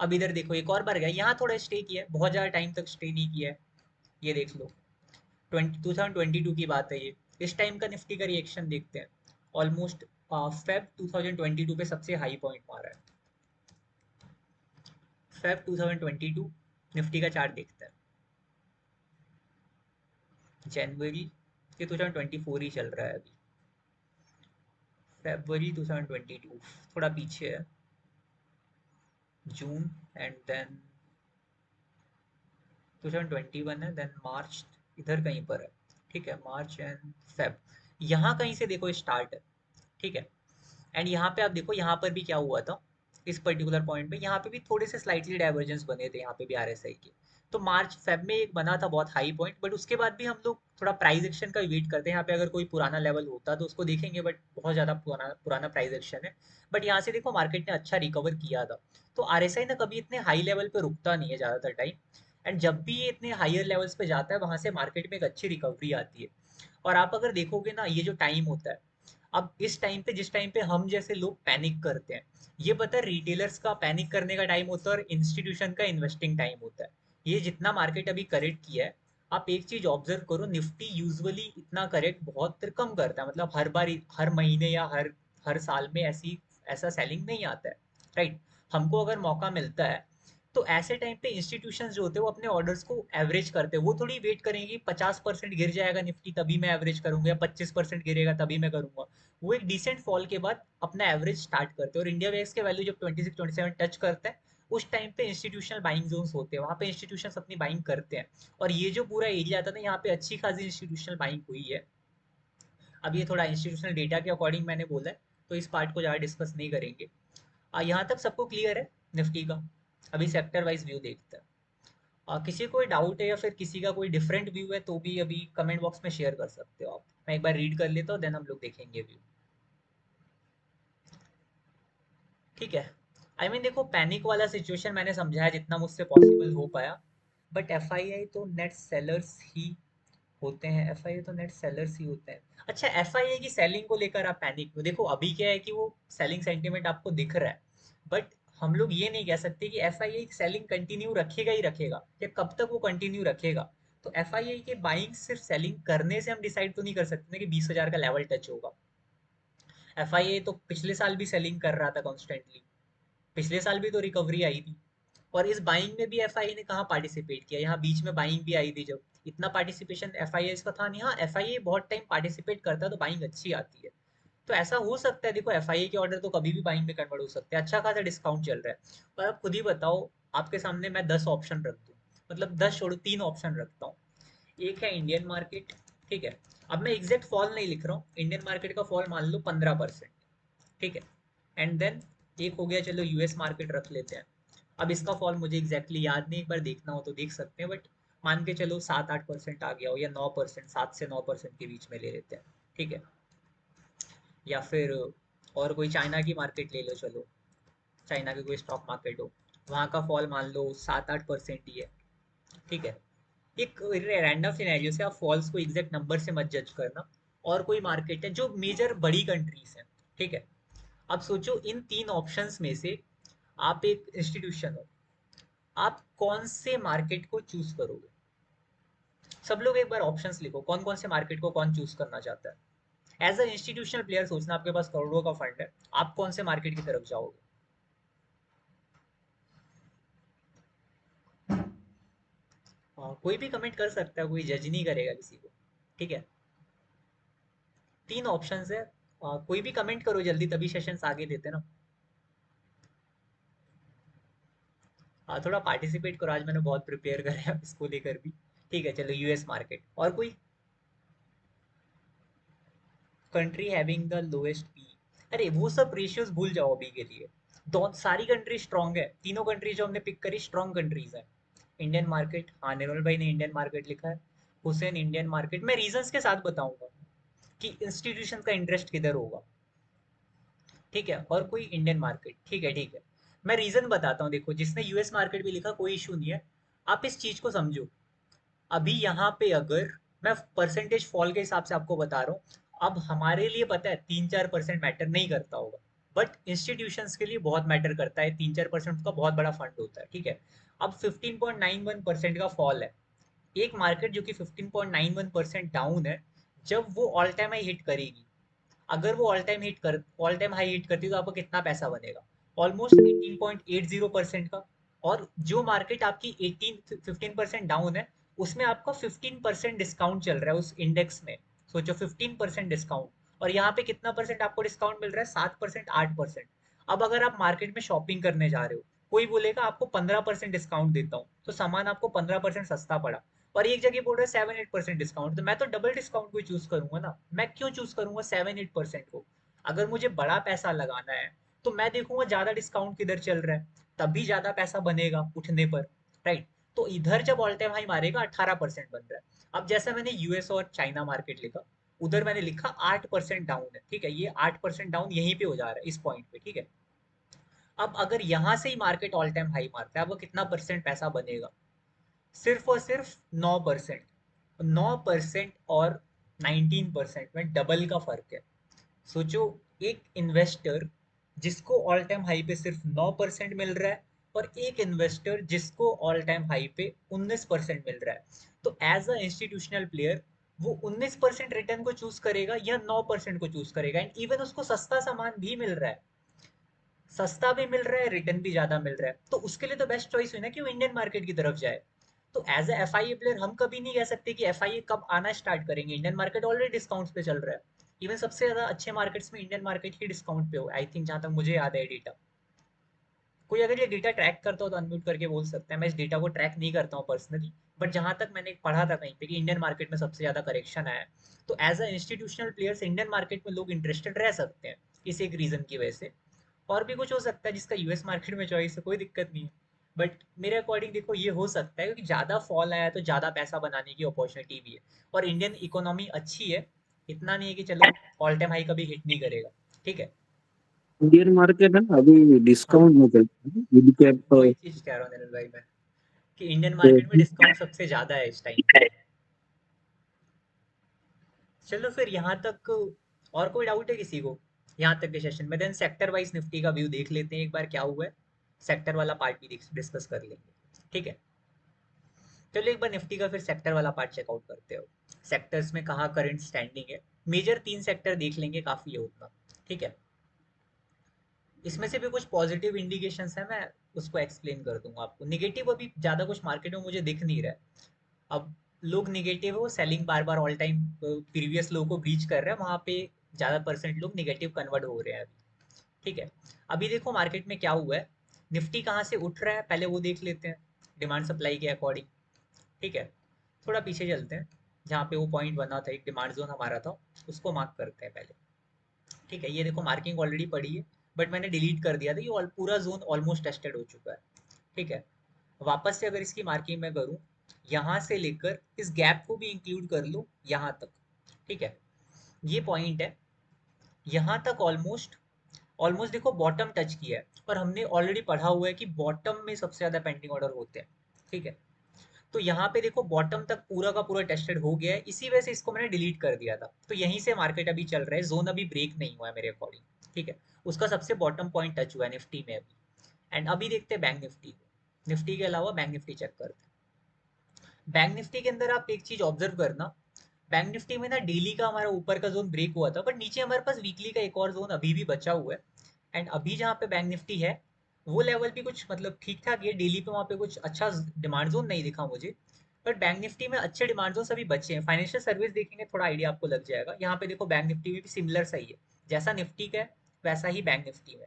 S1: अब इधर देखो एक और बार गया, यहाँ थोड़ा स्टे किया है, बहुत ज़्यादा टाइम तक स्टे नहीं किया है। ये देख लो, 2022 की बात है ये। इस टाइम का निफ्टी का रिएक्शन देखते हैं। ऑलमोस्ट फेब 2022 पे सबसे हाई पॉइंट मारा है। फेब 2022 निफ्टी का चार्ट देखते हैं। जनवरी, ये 2024 ही चल रहा है अभी। फरवरी 2022 थोड़ा पीछे है, जून, एंड देन 2021 है, देन मार्च इधर कहीं पर है। ठीक है, मार्च एंड फेब, यहाँ कहीं से देखो स्टार्ट है। ठीक है, एंड यहाँ पे आप देखो, यहाँ पर भी क्या हुआ था, इस पर्टिकुलर पॉइंट पे यहाँ पे भी थोड़े से स्लाइटली डाइवर्जेंस बने थे यहाँ पे भी आरएसआई के। तो मार्च फेब में एक बना था बहुत हाई पॉइंट, बट उसके बाद भी हम लोग थोड़ा प्राइस एक्शन का वेट करते हैं। यहाँ पे अगर कोई पुराना लेवल होता तो उसको देखेंगे, बट बहुत ज़्यादा पुराना पुराना प्राइस एक्शन है। बट यहाँ से देखो मार्केट ने अच्छा रिकवर किया था। तो आरएसआई ना कभी इतने हाई लेवल पे रुकता नहीं है ज़्यादातर टाइम, एंड जब भी ये इतने हायर लेवल्स पे जाता है, वहां से मार्केट में एक अच्छी रिकवरी आती है। और आप अगर देखोगे ना, ये जो टाइम होता है, अब इस टाइम पे, जिस टाइम पे हम जैसे लोग पैनिक करते हैं, ये पता है रिटेलर्स का पैनिक करने का टाइम होता है और इंस्टीट्यूशन का इन्वेस्टिंग टाइम होता है। ये जितना मार्केट अभी करेक्ट किया है, आप एक चीज ऑब्जर्व करो, निफ्टी यूजुअली इतना करेक्ट बहुत कम करता है। मतलब हर बार, हर महीने या हर हर साल में ऐसा सेलिंग नहीं आता है, राइट। हमको अगर मौका मिलता है, तो ऐसे टाइम पे इंस्टीट्यूशंस जो होते हैं वो अपने ऑर्डर्स को एवरेज करते हैं। वो थोड़ी वेट करेंगे 50% गिर जाएगा निफ्टी तभी मैं एवरेज करूंगा, या 25% गिरेगा तभी मैं करूंगा। वो एक डिसेंट फॉल के बाद अपना एवरेज स्टार्ट करते हैं। और इंडिया वेक्स के वैल्यू जब 26-27 टच करता है, उस टाइम पे इंस्टीट्यूशनल बाइंग जोन्स होते हैं, वहाँ पे इंस्टीट्यूशंस अपनी बाइंग करते हैं। और ये जो पूरा एरिया था ना, यहाँ पे अच्छी खासी इंस्टीट्यूशनल बाइंग हुई है। अब ये थोड़ा इंस्टीट्यूशनल डेटा के अकॉर्डिंग मैंने बोला है, तो इस पार्ट को ज़्यादा डिस्कस नहीं करेंगे। यहाँ तक सबको क्लियर है निफ्टी का? अभी सेक्टर वाइज व्यू देखते हैं। किसी को कोई डाउट है या फिर किसी का कोई डिफरेंट व्यू है तो भी अभी कमेंट बॉक्स में शेयर कर सकते हो आप। मैं एक बार रीड कर लेता हूँ, देन हम लोग देखेंगे व्यू। ठीक है, देखो पैनिक वाला सिचुएशन मैंने समझाया जितना मुझसे पॉसिबल हो पाया। बट एफआईआई तो नेट सेलर्स ही होते हैं, एफआईआई तो नेट सेलर्स ही होते हैं। अच्छा, एफआईआई की सेलिंग को लेकर आप पैनिक हो, देखो अभी क्या है कि वो सेलिंग सेंटीमेंट आपको दिख रहा है, बट हम लोग ये नहीं कह सकते कि एफआईआई सेलिंग कंटिन्यू रखेगा ही रखेगा, या कब तक वो कंटिन्यू रखेगा। तो एफआईआई के बाइंग सिर्फ सेलिंग करने से हम डिसाइड तो नहीं कर सकते ना कि 20,000 का लेवल टच होगा। एफआईआई तो पिछले साल भी सेलिंग कर रहा था कॉन्स्टेंटली, पिछले साल भी तो रिकवरी आई थी। और इस बाइंग में भी एफआईआई ने कहाँ पार्टिसिपेट किया, यहाँ बीच में बाइंग भी आई थी जब, इतना पार्टिसिपेशन एफआईआई का था नहीं। हाँ, एफआईआई बहुत टाइम पार्टिसिपेट करता है तो बाइंग अच्छी आती है। तो ऐसा हो सकता है, देखो एफआईआई के ऑर्डर तो कभी भी बाइंग में कन्वर्ट हो सकते हैं, अच्छा खासा डिस्काउंट चल रहा है। पर आप खुद ही बताओ, आपके सामने मैं 10 ऑप्शन रख दूँ, मतलब 10 छोड़ो, 3 ऑप्शन रखता हूँ। एक है इंडियन मार्केट, ठीक है। अब मैं एग्जैक्ट फॉल नहीं लिख रहा हूँ, इंडियन मार्केट का फॉल मान लो 15%, ठीक है। एंड देन एक हो गया, चलो यूएस मार्केट रख लेते हैं। अब इसका फॉल मुझे एग्जैक्टली याद नहीं, एक बार देखना हो तो देख सकते हैं, बट मान के चलो 7-8% आ गया हो, या 9%, 7 से 9% के बीच में ले लेते हैं, ठीक है। या फिर और कोई चाइना की मार्केट ले लो, चलो चाइना की कोई स्टॉक मार्केट हो, वहाँ का फॉल मान लो 7-8% ही है, ठीक है। एक रैंडम सिनेरियो से, आप फॉल्स को एग्जैक्ट नंबर से मत जज करना। और कोई मार्केट है जो मेजर बड़ी कंट्रीज हैं, ठीक है। अब सोचो इन 3 ऑप्शंस में से आप एक इंस्टीट्यूशन हो, आप कौन से मार्केट को चूज करोगे? सब लोग एक बार ऑप्शंस लिखो, कौन कौन से मार्केट को कौन चूज करना चाहता है। एज अ इंस्टीट्यूशनल प्लेयर सोचना, आपके पास करोड़ों का फंड है, आप कौन से मार्केट की तरफ जाओगे? कोई भी कमेंट कर सकता है, कोई जज नहीं करेगा किसी को, ठीक है। 3 ऑप्शंस है, कोई भी कमेंट करो जल्दी, तभी सेशंस आगे देते ना। थोड़ा पार्टिसिपेट करो, आज मैंने बहुत प्रिपेयर करा है इसको लेकर भी। ठीक है, चलो यूएस मार्केट, और कोई? Country having the lowest P. अरे वो सब रेशियोज भूल जाओ अभी के लिए। दो सारी कंट्री स्ट्रांग है, तीनों कंट्री जो हमने पिक करी स्ट्रांग कंट्रीज है। इंडियन मार्केट, हाँ निर्मल भाई ने इंडियन मार्केट लिखा है। हुसैन इंडियन मार्केट, मैं रीजंस के साथ बताऊंगा कि इंस्टीट्यूशन का इंटरेस्ट किधर होगा। ठीक है, और कोई इंडियन मार्केट, ठीक है ठीक है। मैं रीजन बताता हूँ, देखो जिसने यूएस मार्केट भी लिखा कोई इशू नहीं है। आप इस चीज को समझो, अभी यहाँ पे अगर मैं परसेंटेज फॉल के हिसाब से आपको बता रहा हूँ, अब हमारे लिए पता है 3-4% मैटर नहीं करता होगा, बट इंस्टीट्यूशंस के लिए बहुत मैटर करता है। 3-4% का बहुत बड़ा फंड होता है, ठीक है। अब 15.91% का फॉल है, एक मार्केट जो कि 15.91% डाउन है, जब वो ऑल टाइम हाई हिट करेगी, अगर वो ऑल टाइम हाई हिट करती है तो आपको कितना पैसा बनेगा? ऑलमोस्ट 18.80% का। और जो मार्केट आपकी 15% डाउन है, उसमें आपका 15% डिस्काउंट चल रहा है उस इंडेक्स में। सोचो 15% डिस्काउंट, और यहाँ पे कितना परसेंट आपको डिस्काउंट मिल रहा है? 7%, 8%। अब अगर आप मार्केट में शॉपिंग करने जा रहे हो, कोई बोलेगा आपको 15% डिस्काउंट देता हूँ, तो सामान आपको 15% सस्ता पड़ा, और एक जगह बोल रहा है 7-8% डिस्काउंट, तो मैं तो डबल डिस्काउंट को चूज करूंगा ना। मैं क्यों चूज करूंगा 7-8% को? अगर मुझे बड़ा पैसा लगाना है, तो मैं देखूंगा ज्यादा डिस्काउंट किधर चल रहा है, तभी ज्यादा पैसा बनेगा उठने पर, राइट। तो इधर जब ऑल टाइम हाई मारेगा 18% बन रहा है। अब जैसे मैंने यूएस और चाइना मार्केट लिखा, उधर मैंने लिखा 8% डाउन है, ठीक है, ये 8% डाउन यहीं पे हो जा रहा है इस पॉइंट पे, ठीक है। अब अगर यहाँ से ही मार्केट ऑल टाइम हाई मारता है, आपको कितना परसेंट पैसा बनेगा? सिर्फ और सिर्फ 9%। 9% और 19% में डबल का फर्क है। सोचो, एक इन्वेस्टर जिसको ऑल टाइम हाई पे सिर्फ 9% मिल रहा है, और एक इन्वेस्टर जिसको ऑल टाइम हाई पे 19% मिल रहा है, तो एज अ इंस्टीट्यूशनल प्लेयर वो 19% रिटर्न को चूज करेगा या 9% को चूज करेगा? एंड इवन उसको सस्ता सामान भी मिल रहा है, सस्ता भी मिल रहा है, रिटर्न भी ज्यादा मिल रहा है, तो उसके लिए तो बेस्ट चॉइस हुई ना कि वो इंडियन मार्केट की तरफ जाए। तो as a F I a player हम कभी नहीं कह सकते कि एफ आई ए कब आना स्टार्ट करेंगे, इंडियन मार्केट ऑलरेडी डिस्काउंट पे चल रहा है। इवन सबसे ज्यादा अच्छे मार्केट्स में इंडियन मार्केट ही डिस्काउंट पे हो, आई थिंक, जहां तक मुझे याद है डेटा। कोई अगर ये डेटा ट्रैक करता हो तो अनम्यूट करके बोल सकता है। मैं इस डेटा को ट्रैक नहीं करता हूँ पर्सनली, बट जहां तक मैंने पढ़ा था कहीं पे कि इंडियन मार्केट में सबसे ज्यादा करेक्शन आया है। तो as a institutional players Indian market में लोग इंटरेस्टेड रह सकते हैं, इस एक रीजन की वजह से। और भी कुछ हो सकता है जिसका यूएस मार्केट में चॉइस है, कोई दिक्कत नहीं है। बट मेरे अकॉर्डिंग देखो ये हो सकता है क्योंकि ज्यादा फॉल आया है तो ज्यादा पैसा बनाने की अपॉर्चुनिटी भी है, और इंडियन इकोनॉमी अच्छी है, इतना नहीं है कि चलो ऑल टाइम हाई कभी हिट नहीं करेगा, ठीक है।
S2: इंडियन मार्केट है ना अभी
S1: हाँ,
S2: डिस्काउंट में चलता है मिड कैप।
S1: वही चीज कह रहा हूँ निरल भाई मैं, कि इंडियन
S2: तो
S1: मार्केट में डिस्काउंट सबसे ज्यादा है इस टाइम पे। चलो फिर यहाँ तक, और कोई डाउट है किसी को यहाँ तक के सेशन में? देन सेक्टर वाइज निफ्टी का व्यू देख लेते हैं एक बार क्या हुआ है, सेक्टर वाला पार्ट भी डिस्कस कर लेंगे, ठीक है। चलो एक बार निफ्टी का फिर सेक्टर वाला पार्ट चेकआउट करते हो। सेक्टर्स में कहाँ करंट स्टैंडिंग है, मेजर 3 सेक्टर देख लेंगे, काफी है उतना, ठीक है। इसमें से भी कुछ पॉजिटिव इंडिकेशंस है, मैं उसको एक्सप्लेन कर दूंगा आपको। निगेटिव अभी ज्यादा कुछ मार्केट में मुझे दिख नहीं रहा है। अब लोग निगेटिव है, वो सेलिंग बार बार ऑल टाइम प्रीवियस लो को ब्रीच कर रहे हैं, वहां पे ज्यादा परसेंट लोग निगेटिव कन्वर्ट हो रहे हैं अभी, ठीक है। अभी देखो मार्केट में क्या हुआ है, निफ्टी कहाँ से उठ रहा है पहले वो देख लेते हैं, डिमांड सप्लाई के अकॉर्डिंग, ठीक है। थोड़ा पीछे चलते हैं, जहाँ पे वो पॉइंट बना था, एक डिमांड जोन हमारा था, उसको मार्क करते हैं पहले, ठीक है। ये देखो मार्किंग ऑलरेडी पड़ी है, बट मैंने डिलीट कर दिया था, ये पूरा जोन ऑलमोस्ट टेस्टेड हो चुका है, ठीक है। वापस से अगर इसकी मार्किंग मैं करूँ, यहाँ से लेकर इस गैप को भी इंक्लूड कर लो यहाँ तक, ठीक है। ये पॉइंट है, यहाँ तक ऑलमोस्ट, ऑलमोस्ट देखो बॉटम टच किया है, और हमने ऑलरेडी पढ़ा हुआ है कि बॉटम में सबसे ज्यादा पेंडिंग ऑर्डर होते हैं, ठीक है। तो यहाँ पे देखो बॉटम तक पूरा का पूरा टेस्टेड हो गया है, इसी वजह से इसको मैंने डिलीट कर दिया था। तो यहीं से मार्केट अभी चल रहा है, जोन अभी ब्रेक नहीं हुआ है मेरे अकॉर्डिंग, ठीक है। उसका सबसे बॉटम पॉइंट टच हुआ है निफ्टी में अभी। एंड अभी देखते हैं बैंक निफ्टी को, निफ्टी के अलावा बैंक निफ्टी चेक करते हैं। बैंक निफ्टी के अंदर आप एक चीज ऑब्जर्व करना, बैंक निफ्टी में ना डेली का हमारा ऊपर का जोन ब्रेक हुआ था, बट नीचे हमारे पास वीकली का एक और जोन अभी भी बचा हुआ है। एंड अभी जहाँ पे बैंक निफ्टी है, वो लेवल भी कुछ मतलब ठीक ठाक है, डेली पे वहाँ पे कुछ अच्छा डिमांड जोन नहीं दिखा मुझे। बट बैंक निफ्टी में अच्छे डिमांड जोन अभी बचे हैं, फाइनेंशियल सर्विस देखेंगे थोड़ा आइडिया आपको लग जाएगा। यहाँ पे देखो बैंक निफ्टी में भी सिमिलर सही है, जैसा निफ्टी का है वैसा ही बैंक निफ्टी में।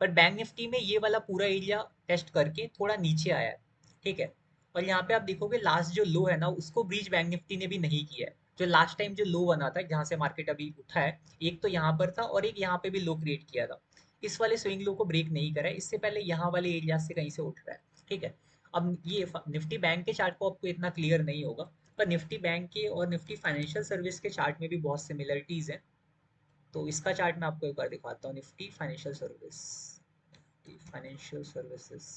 S1: बट बैंक निफ्टी में ये वाला पूरा एरिया टेस्ट करके थोड़ा नीचे आया है, ठीक है। और यहाँ पे आप देखोगे लास्ट जो लो है ना, उसको ब्रीच बैंक निफ्टी ने भी नहीं किया है। जो लास्ट टाइम जो लो बना था जहां से मार्केट अभी उठा है, एक तो यहाँ पर था और एक यहाँ पे भी लो क्रिएट किया था। इस वाले स्विंग लो को ब्रेक नहीं करा है, इससे पहले यहाँ वाले एरिया से कहीं से उठ रहा है। ठीक है। अब ये निफ्टी बैंक के चार्ट को आपको इतना क्लियर नहीं होगा, पर निफ्टी बैंक के और निफ्टी फाइनेंशियल सर्विस के चार्ट में भी बहुत सिमिलरिटीज हैं। तो इसका चार्ट मैं आपको एक बार दिखाता हूँ। Nifty financial service, financial services.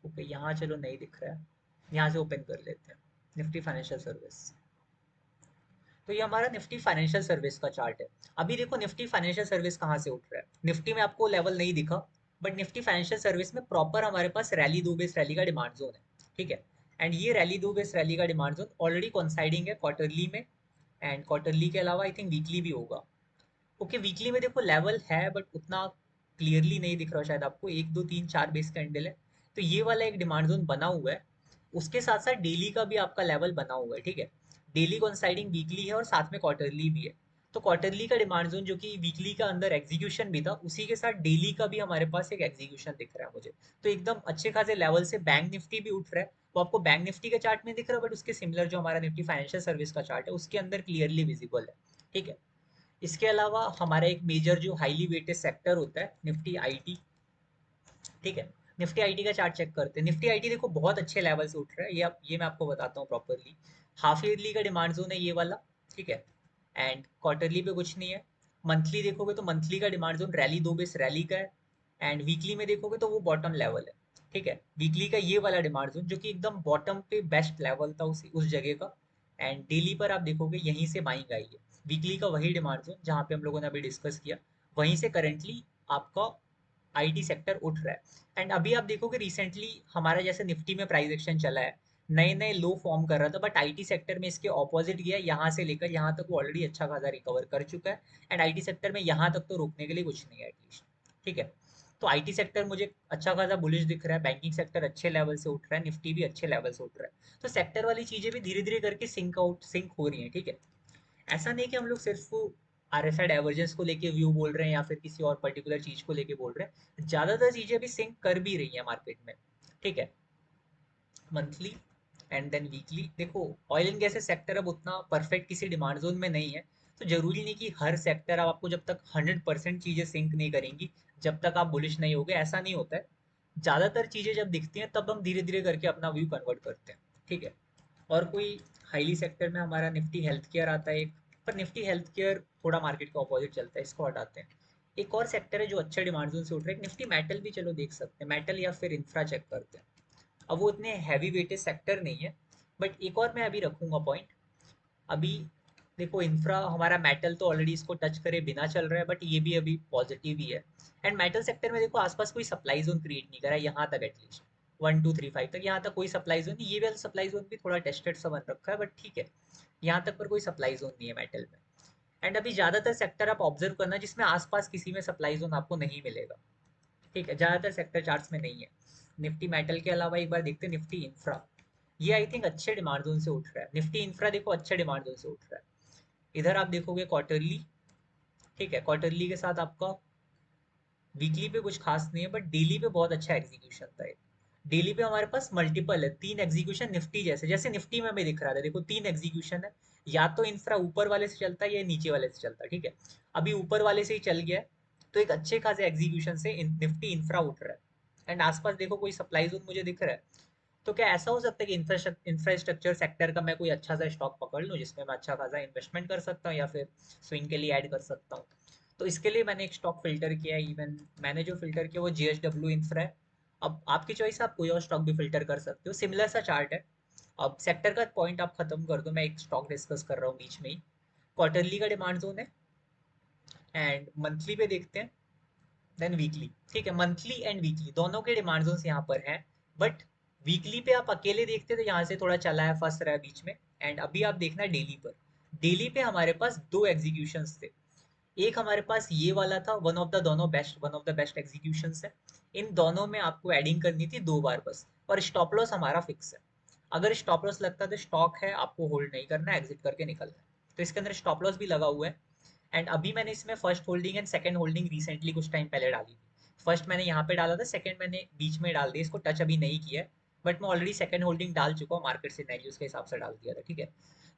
S1: Okay, यहाँ चलो नहीं दिख रहा है, यहाँ से ओपन कर लेते हैं निफ्टी फाइनेंशियल सर्विस। तो ये हमारा निफ्टी फाइनेंशियल सर्विस का चार्ट है। अभी देखो निफ्टी फाइनेंशियल सर्विस कहाँ से उठ रहा है। निफ्टी में आपको लेवल नहीं दिखा, बट निफ्टी फाइनेंशियल सर्विस में प्रॉपर हमारे पास रैली दो बेस रैली का डिमांड जोन है। ठीक है। एंड ये रैली दो बेस रैली का डिमांड जोन ऑलरेडी कॉन्साइडिंग है क्वार्टरली में, एंड क्वार्टरली के अलावा आई थिंक वीकली भी होगा। ओके, वीकली में देखो लेवल है बट उतना क्लियरली नहीं दिख रहा शायद आपको, एक दो तीन चार बेस कैंडल है। तो ये वाला एक डिमांड जोन बना हुआ है। उसके साथ साथ डेली का भी आपका लेवल बना हुआ है। ठीक है। डेली कॉन्साइडिंग वीकली है और साथ में क्वार्टरली भी है। तो क्वार्टरली का डिमांड जोन जो कि वीकली का अंदर एग्जीक्यूशन भी था, उसी के साथ डेली का भी हमारे पास एक एग्जीक्यूशन दिख रहा है मुझे। तो एकदम अच्छे खासे लेवल से बैंक निफ्टी भी उठ रहा है। वो आपको बैंक निफ्टी के चार्ट में दिख रहा है, बट उसके सिमिलर जो हमारा निफ्टी फाइनेंशियल सर्विस का चार्ट है उसके अंदर क्लियरली विजिबल है। ठीक है। इसके अलावा हमारा एक मेजर जो हाईली वेटेड सेक्टर होता है निफ्टी आईटी। ठीक है। निफ्टी आईटी का चार्ट चेक करते हैं। निफ्टी आईटी देखो बहुत अच्छे लेवल से उठ रहा है, ये मैं आपको बताता हूँ प्रॉपरली। हाफ ईयरली का डिमांड जोन है ये वाला। ठीक है। एंड क्वार्टरली पे कुछ नहीं है। मंथली देखोगे तो मंथली का डिमांड जोन रैली दो बेस रैली का है। एंड वीकली में देखोगे तो वो बॉटम लेवल है। ठीक है। वीकली का ये वाला डिमांड जोन जो कि एकदम बॉटम पे बेस्ट लेवल था उस जगह का। एंड डेली पर आप देखोगे यहीं से बाइंग आई है। वीकली का वही डिमांड जोन जहाँ पे हम लोगों ने अभी डिस्कस किया, वहीं से करेंटली आपका आईटी सेक्टर उठ रहा है। एंड अभी आप देखोगे रिसेंटली हमारा जैसे निफ्टी में प्राइस एक्शन चला है, नए नए लो फॉर्म कर रहा था, बट आईटी सेक्टर में इसके ऑपोजिट गया, यहाँ से लेकर यहाँ तक वो ऑलरेडी अच्छा खासा रिकवर कर चुका है। एंड आईटी सेक्टर में यहाँ तक तो रोकने के लिए कुछ नहीं है एटलीस्ट। ठीक है। तो आईटी सेक्टर मुझे अच्छा खासा बुलिश दिख रहा है, बैंकिंग सेक्टर अच्छे लेवल से उठ रहा है, निफ्टी भी अच्छे लेवल से उठ रहा है। तो सेक्टर वाली चीजें भी धीरे धीरे करके सिंक हो रही है। ठीक है। ऐसा नहीं कि हम लोग सिर्फ आरएसआई डाइवर्जेंस को लेके व्यू बोल रहे हैं या फिर किसी और पर्टिकुलर चीज को लेके बोल रहे हैं, ज्यादातर चीजें भी सिंक कर भी रही है मार्केट में। ठीक है। मंथली एंड देन वीकली देखो, ऑयल एंड गैस सेक्टर अब उतना परफेक्ट किसी डिमांड जोन में नहीं है। तो जरूरी नहीं कि हर सेक्टर अब आपको जब तक 100% चीजें सिंक नहीं करेंगी, जब तक आप बुलिश नहीं होगे, ऐसा नहीं होता है। ज्यादातर चीजें जब दिखती हैं तब हम धीरे धीरे करके अपना व्यू कन्वर्ट करते हैं। ठीक है। और कोई हाईली सेक्टर में हमारा निफ्टी हेल्थ केयर आता है एक, पर निफ्टी हेल्थ केयर थोड़ा मार्केट का ऑपोजिट चलता है, इसको हटाते हैं। एक और सेक्टर है जो अच्छे डिमांड जोन से उठ रहा है, निफ्टी मेटल भी चलो देख सकते हैं, मेटल या फिर इंफ्रा चेक करते हैं। अब वो इतने हैवी वेटेज सेक्टर नहीं है, बट एक और मैं अभी रखूंगा पॉइंट। अभी देखो इंफ्रा हमारा मेटल तो ऑलरेडी इसको टच करे बिना चल रहा है, बट ये भी अभी पॉजिटिव ही है। एंड मेटल सेक्टर में देखो आसपास कोई सप्लाई जोन क्रिएट नहीं करा है यहाँ तक, एटलीस्ट 1 2 3 5 तक यहाँ तक कोई सप्लाई जोन नहीं। ये वाला सप्लाई जोन भी थोड़ा टेस्टेड सा बन रखा है, बट ठीक है, यहाँ तक पर कोई सप्लाई जोन नहीं है मेटल में। एंड अभी ज्यादातर सेक्टर आप ऑब्जर्व करना जिसमें आसपास किसी में सप्लाई जोन आपको नहीं मिलेगा। ठीक है। ज्यादातर सेक्टर चार्ट्स में नहीं है। निफ्टी मेटल के अलावा एक बार देखते हैं निफ्टी इंफ्रा। ये आई थिंक अच्छे डिमांड जोन से उठ रहा है। निफ्टी इंफ्रा देखो अच्छे डिमांड जोन से उठ रहा है। इधर आप देखोगे क्वार्टरली। ठीक है। क्वार्टरली के साथ आपका वीकली पे कुछ खास नहीं है, बट डेली पे बहुत अच्छा एग्जीक्यूशन था। डेली पे हमारे पास मल्टीपल है, तीन एग्जीक्यूशन निफ्टी जैसे जैसे निफ्टी में हमें दिख रहा था, देखो तीन एग्जीक्यूशन है। या तो इंफ्रा ऊपर वाले से चलता है या नीचे वाले से चलता है। ठीक है। अभी ऊपर वाले से ही चल गया है, तो एक अच्छे खासे एग्जीक्यूशन से निफ्टी इंफ्रा उठ रहा है। एंड आसपास देखो कोई सप्लाई जोन मुझे दिख रहा है। तो क्या ऐसा हो सकता है कि इंफ्रास्ट्रक्चर सेक्टर का मैं कोई अच्छा सा स्टॉक पकड़ लूँ जिसमें मैं अच्छा खासा इन्वेस्टमेंट कर सकता हूँ या फिर स्विंग के लिए ऐड कर सकता हूँ। तो इसके लिए मैंने एक स्टॉक फिल्टर किया है। इवन मैंने जो फिल्टर किया वो जीएसडब्ल्यू इंफ्रा है। अब आपकी चॉइस, आप कोई और स्टॉक भी फिल्टर कर सकते हो, सिमिलर सा चार्ट है। अब सेक्टर का पॉइंट आप खत्म कर दो, मैं एक स्टॉक डिस्कस कर रहा हूँ बीच में ही। क्वार्टरली का डिमांड जोन है, एंड मंथली पे देखते हैं, देन वीकली। ठीक है। मंथली एंड वीकली दोनों के डिमांड जोन्स यहाँ पर हैं, बट वीकली पे आप अकेले देखते तो यहाँ से थोड़ा चला है, फंस रहा है बीच में। एंड अभी आप देखना डेली पर। डेली पे हमारे पास दो एग्जीक्यूशंस थे। एक हमारे पास ये वाला था, one of the best executions है। इन दोनों में आपको एडिंग करनी थी 2 बार बस, और स्टॉप लॉस हमारा फिक्स है। अगर स्टॉप लॉस लगता है तो स्टॉक है, आपको होल्ड नहीं करना, एग्जिट करके निकलना है। तो इसके अंदर स्टॉप लॉस भी लगा हुआ है। एंड अभी मैंने इसमें first holding and second holding recently कुछ टाइम पहले डाली थी। फर्स्ट मैंने यहाँ पे डाला था, सेकंड मैंने बीच में डाल दिया, इसको टच अभी नहीं किया है। बट मैं ऑलरेडी सेकंड होल्डिंग डाल चुका हूँ, मार्केट सिनेरियोज के हिसाब से डाल दिया था। ठीक है।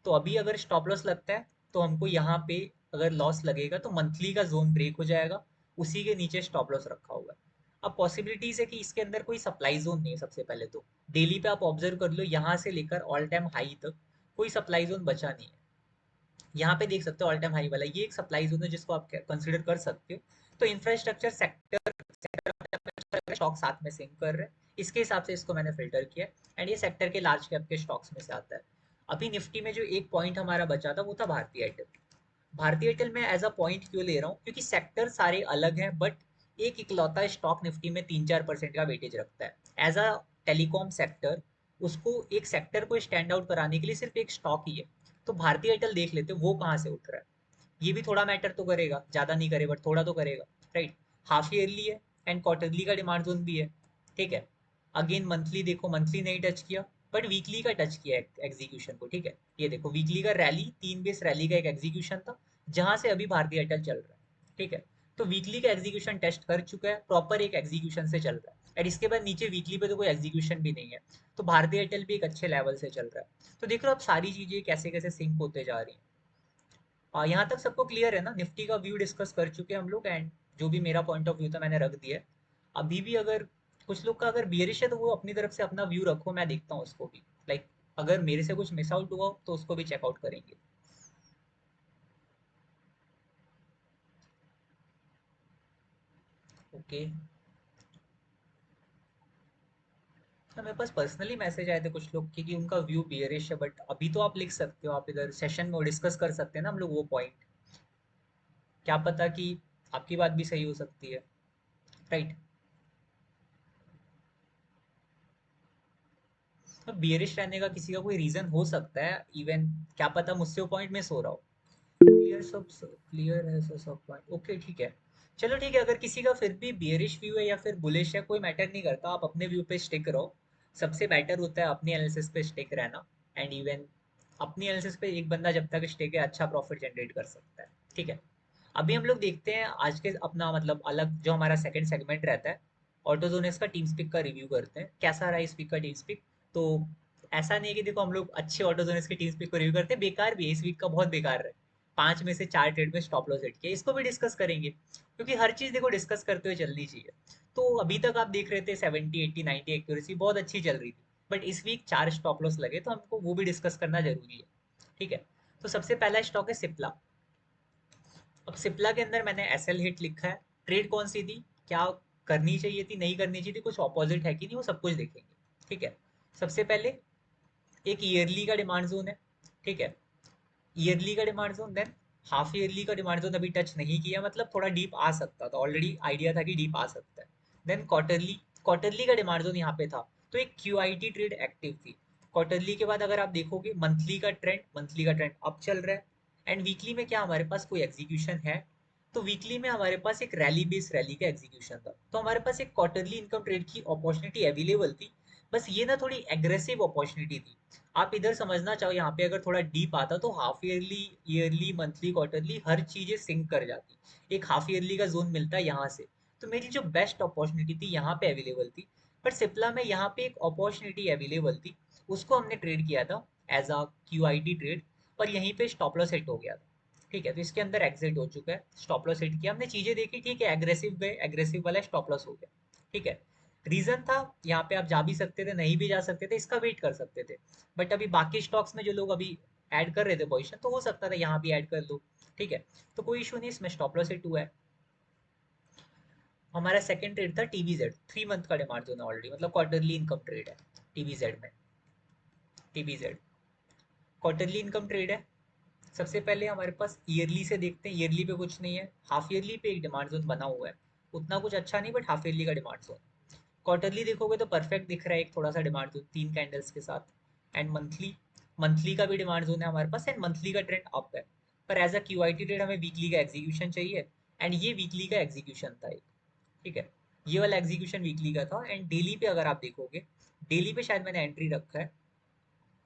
S1: तो अभी अगर स्टॉप लॉस लगता है तो हमको यहाँ पे अगर लॉस लगेगा तो मंथली का जोन ब्रेक हो जाएगा, उसी के नीचे स्टॉप लॉस रखा हुआ है। अब पॉसिबिलिटीज है कि इसके अंदर कोई सप्लाई जोन नहीं है। सबसे पहले तो डेली पे आप ऑब्जर्व कर लो, यहाँ से लेकर ऑल टाइम हाई तक कोई सप्लाई जोन बचा नहीं है। यहाँ पे देख सकते हो ऑल टाइम हाई वाला, ये एक सप्लाई जोन है जिसको आप कंसिडर कर सकते हो। तो इंफ्रास्ट्रक्चर सेक्टर स्टॉक साथ में सिंक कर रहे हैं, इसके हिसाब से इसको मैंने फिल्टर किया। एंड ये सेक्टर के लार्ज कैप के स्टॉक्स में से आता है। अभी निफ्टी में जो एक पॉइंट हमारा बचा था वो था भारतीय एयरटेल। भारतीय एयरटेल में एज अ पॉइंट क्यों ले रहा हूँ, क्योंकि सेक्टर सारे अलग हैं, बट एक इकलौता स्टॉक निफ्टी में 3-4% का वेटेज रखता है एज अ टेलीकॉम सेक्टर। उसको एक सेक्टर को स्टैंड आउट कराने के लिए सिर्फ एक स्टॉक ही है। तो भारतीय एयरटेल देख लेते वो कहाँ से उठ रहा है। ये भी थोड़ा मैटर तो करेगा, ज्यादा नहीं करे बट थोड़ा तो करेगा, राइट। हाफ ईयरली है एंड क्वार्टरली का डिमांड जोन भी है, ठीक है। अगेन मंथली देखो, मंथली नहीं टच किया बट वीकली का टच किया एग्जीक्यूशन को, ठीक है। ये देखो वीकली का रैली, 3 बेस रैली का एक एग्जीक्यूशन था, जहां से अभी भारतीय एयरटेल चल रहा है, ठीक है। तो वीकली का एग्जीक्यूशन टेस्ट कर चुका है, प्रॉपर एक एग्जीक्यूशन से चल रहा है। और इसके बाद नीचे वीकली पे तो कोई एग्जीक्यूशन भी नहीं है। तो भारतीय एयरटेल भी एक अच्छे लेवल से चल रहा है। तो देख रहे हो अब सारी चीजें कैसे कैसे सिंक होते जा रही हैं। यहाँ तक सबको क्लियर है ना, निफ्टी का व्यू डिस्कस कर चुके हैं हम लोग, एंड जो भी मेरा पॉइंट ऑफ व्यू था मैंने रख दिया है। अभी भी अगर कुछ लोग का अगर बियरिश है तो वो अपनी तरफ से अपना व्यू रखो, मैं देखता हूँ उसको भी। लाइक अगर मेरे से कुछ मिस आउट हुआ हो, तो उसको भी चेकआउट करेंगे। ओके। तो मेरे पास पर्सनली मैसेज आए थे कुछ लोग कि उनका व्यू बियरिश है, बट अभी तो आप लिख सकते हो, आप इधर सेशन में डिस्कस कर सकते हैं ना हम लोग वो पॉइंट। क्या पता कि आपकी बात भी सही हो सकती है, राइट। तो बियरिश रहने का किसी का कोई रीजन हो सकता है इवन, क्या पता मुझसे वो पॉइंट मिस हो रहा हो। क्लियर सब, क्लियर है सर सब पॉइंट, ओके ठीक है। चलो ठीक है, अगर किसी का फिर भी बियरिश व्यू है या फिर बुलिश है, कोई मैटर नहीं करता, आप अपने व्यू पे स्टिक रहो। सबसे बेटर होता है अपनी एनालिसिस पे स्टिक रहना। एंड इवन अपनी एनालिसिस पे एक बंदा जब तक स्टिक है अच्छा प्रॉफिट जनरेट कर सकता है, ठीक है। अभी हम लोग देखते हैं आज के अपना मतलब अलग जो हमारा सेकंड सेगमेंट रहता है, ऑटोजोनेस का टीम स्पिक का रिव्यू करते हैं, कैसा रहा इस वीक का टीम स्पिक। तो ऐसा नहीं है कि देखो हम लोग अच्छे ऑटोजोनेस के टीम स्पिक को रिव्यू करते हैं, बेकार भी है, इस वीक का बहुत बेकार रहा है। 5 में से 4 ट्रेड में स्टॉप लॉस हिट किया, इसको भी डिस्कस करेंगे, क्योंकि हर चीज देखो डिस्कस करते हुए चलनी चाहिए। तो अभी तक आप देख रहे थे 70 80 90 एक्यूरेसी बहुत अच्छी चल रही थी, बट इस वीक 4 स्टॉप लॉस लगे, तो हमको वो भी डिस्कस करना जरूरी है, ठीक है। तो सबसे पहला स्टॉक है सिप्ला। अब सिप्ला के अंदर मैंने एसएल हिट लिखा है। ट्रेड कौन सी थी, क्या करनी चाहिए थी, नहीं करनी चाहिए थी, कुछ ऑपोजिट है कि नहीं, वो सब कुछ देखेंगे, ठीक है। सबसे पहले एक ईयरली का डिमांड जोन है, ठीक है। ईयरली का demand zone, than half yearly का डिमांड जोन अभी टच नहीं किया, मतलब थोड़ा डीप आ सकता था, ऑलरेडी आइडिया था कि डीप आ सकता है। देन क्वार्टरली, क्वार्टरली का डिमांड जोन यहाँ पे था, तो एक क्यूआईटी ट्रेड एक्टिव थी। क्वार्टरली के बाद अगर आप देखोगे मंथली का ट्रेंड, मंथली का ट्रेंड अप चल रहा है। एंड वीकली में क्या हमारे पास कोई एग्जीक्यूशन है, तो वीकली में हमारे पास एक रैली बेस्ड रैली का एग्जीक्यूशन था, तो हमारे पास एक क्वार्टरली इनकम ट्रेड की अपॉर्चुनिटी अवेलेबल थी। बस ये ना थोड़ी एग्रेसिव अपॉर्चुनिटी थी। आप इधर समझना चाहो, यहाँ पे अगर थोड़ा डीप आता तो half yearly, yearly, monthly, quarterly हर चीजें सिंक कर जाती। एक हाफ ईयरली का जोन मिलता है यहाँ से। तो मेरी जो बेस्ट अपॉर्चुनिटी थी यहाँ पे अवेलेबल थी। बट सिप्ला में यहाँ पे एक अपॉर्चुनिटी अवेलेबल थी, उसको हमने ट्रेड किया था एज अ क्यूआईटी ट्रेड, और यहीं पे स्टॉप लॉस हिट हो गया था, ठीक है। तो इसके अंदर एग्जिट हो चुका है, स्टॉप लॉस हिट किया हमने, चीजें देखी, ठीक है, एग्रेसिव गए, एग्रेसिव वाला स्टॉप लॉस हो गया, ठीक है। रीजन था यहाँ पे आप जा भी सकते थे, नहीं भी जा सकते थे, इसका वेट कर सकते थे। बट अभी बाकी स्टॉक्स में जो लोग अभी ऐड कर रहे थे पोजीशन, तो हो सकता था यहाँ भी ऐड कर लो, ठीक है। तो कोई इशू नहीं, इसमें स्टॉप लॉस हिट हुआ है। हमारा सेकंड ट्रेड था टीबीजेड, 3 मंथ का डिमांड जोन है ऑलरेडी, मतलब क्वार्टरली इनकम ट्रेड है टीबीजेड में। टीबीजेड क्वार्टरली इनकम ट्रेड है। सबसे पहले हमारे पास ईयरली से देखते हैं, ईयरली पे कुछ नहीं है, हाफ ईयरली पे एक डिमांड जोन बना हुआ है, उतना कुछ अच्छा नहीं, बट हाफ ईयरली का डिमांड जोन। क्वार्टरली देखोगे तो परफेक्ट दिख रहा है, एक थोड़ा सा डिमांड जोन 3 कैंडल्स के साथ। एंड मंथली, मंथली का भी डिमांड जोन है हमारे पास, एंड मंथली का ट्रेंड अप है। पर एज अ क्यूआईटी ट्रेड हमें वीकली का एग्जीक्यूशन चाहिए, एंड ये वीकली का एग्जीक्यूशन था एक, ठीक है। ये वाला एग्जीक्यूशन वीकली का था। एंड डेली पे अगर आप देखोगे, डेली पे शायद मैंने एंट्री रखा है,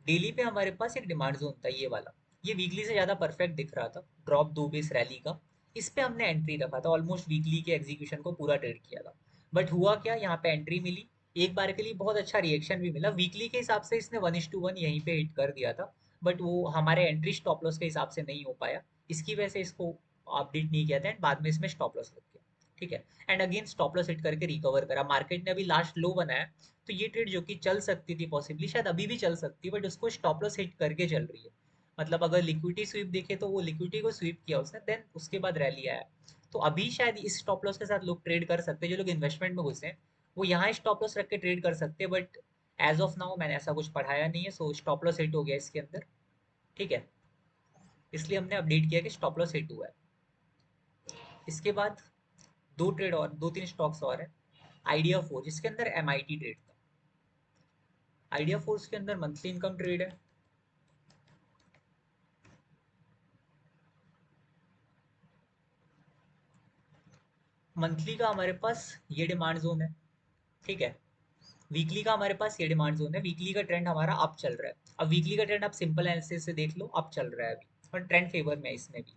S1: डेली पे हमारे पास एक डिमांड जोन था ये वाला, ये वीकली से ज्यादा परफेक्ट दिख रहा था, ड्रॉप 2 बेस रैली का। इस पे हमने एंट्री रखा था, ऑलमोस्ट वीकली के एग्जीक्यूशन को पूरा ट्रेड किया था। बट हुआ क्या, यहाँ पे एंट्री मिली, एक बार के लिए बहुत अच्छा रिएक्शन भी मिला, वीकली के हिसाब से इसने 1:1 यहीं पे हिट कर दिया था। बट वो हमारे एंट्री स्टॉप लॉस के हिसाब से नहीं हो पाया, इसकी वजह से इसको अपडेट नहीं किया था एंड बाद में इसमें स्टॉप लॉस लग गया। ठीक है, and again stop loss hit करके रिकवर करा, मार्केट ने अभी लास्ट लो बनाया। तो ये ट्रेड जो कि चल सकती थी पॉसिबली, शायद अभी भी चल सकती है, बट उसको स्टॉप लॉस हिट करके चल रही है। मतलब अगर लिक्विडिटी स्वीप देखे तो वो लिक्विडिटी को स्वीप किया उसने, देन उसके बाद रैली आया। तो अभी शायद इस स्टॉप लॉस के साथ लोग ट्रेड कर सकते हैं, जो लोग इन्वेस्टमेंट में घुसे हैं वो यहाँ स्टॉप लॉस रख के ट्रेड कर सकते हैं, बट एज ऑफ नाउ मैंने ऐसा कुछ पढ़ाया नहीं है, सो स्टॉप लॉस हिट हो गया इसके अंदर। ठीक है, इसलिए हमने अपडेट किया कि स्टॉप लॉस हिट हुआ है। इसके बाद दो ट्रेड और दो तीन स्टॉक्स और है। आइडिया फोर, जिसके अंदर एमआईटी ट्रेड था। आइडिया फोर्स के अंदर मंथली इनकम ट्रेड है। मंथली का हमारे पास ये डिमांड जोन है। ठीक है, वीकली का हमारे पास ये डिमांड जोन है। वीकली का ट्रेंड हमारा अप चल रहा है। अब वीकली का ट्रेंड आप सिंपल एनालिसिस से देख लो, अप चल रहा है अभी, और ट्रेंड फेवर में है इसमें भी।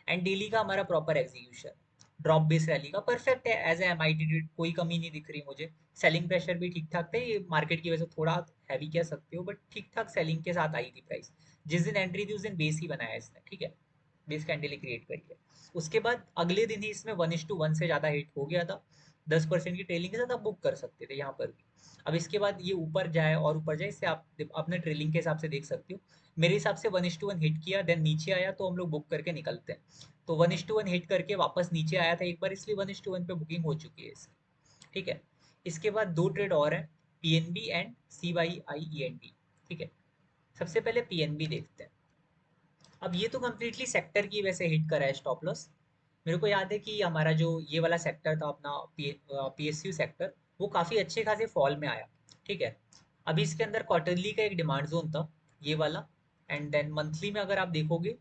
S1: एंड डेली का हमारा proper execution, drop base rally का परफेक्ट है। एज ए एमआईटी ट्रेड कोई कमी नहीं दिख रही मुझे। सेलिंग प्रेशर भी ठीक ठाक था, ये मार्केट की वजह से थोड़ा हैवी कह सकते हो, बट ठीक ठाक सेलिंग के साथ आई थी प्राइस। जिस दिन एंट्री थी उस दिन बेस ही बनाया इसने। ठीक है, बेस कैंडल क्रिएट करी है। उसके बाद अगले दिन ही इसमें 1:1 से ज़्यादा हिट हो गया था। 10% की ट्रेलिंग के साथ आप बुक कर सकते थे यहाँ पर भी। अब इसके बाद ये ऊपर जाए और ऊपर जाए, इससे आप अपने ट्रेलिंग के हिसाब से देख सकते हो। मेरे हिसाब से 1:1 हिट किया, देन नीचे आया, तो हम लोग बुक करके निकलते हैं। तो 1:1 हिट करके वापस नीचे आया था एक बार, इसलिए 1:1 पे बुकिंग हो चुकी है इसकी। ठीक है, इसके बाद दो ट्रेड और हैं, पीएनबी एंड CYIEND। ठीक है, सबसे पहले पीएनबी देखते हैं। अब ये तो कंप्लीटली सेक्टर की वजह से हिट करा है स्टॉप लॉस। मेरे को याद है कि हमारा जो ये वाला सेक्टर था अपना, PSU सेक्टर, वो काफ़ी अच्छे खासे फॉल में आया। ठीक है, अभी इसके अंदर क्वार्टरली का एक डिमांड जोन था, ये वाला। एंड देन मंथली में अगर आप देखोगे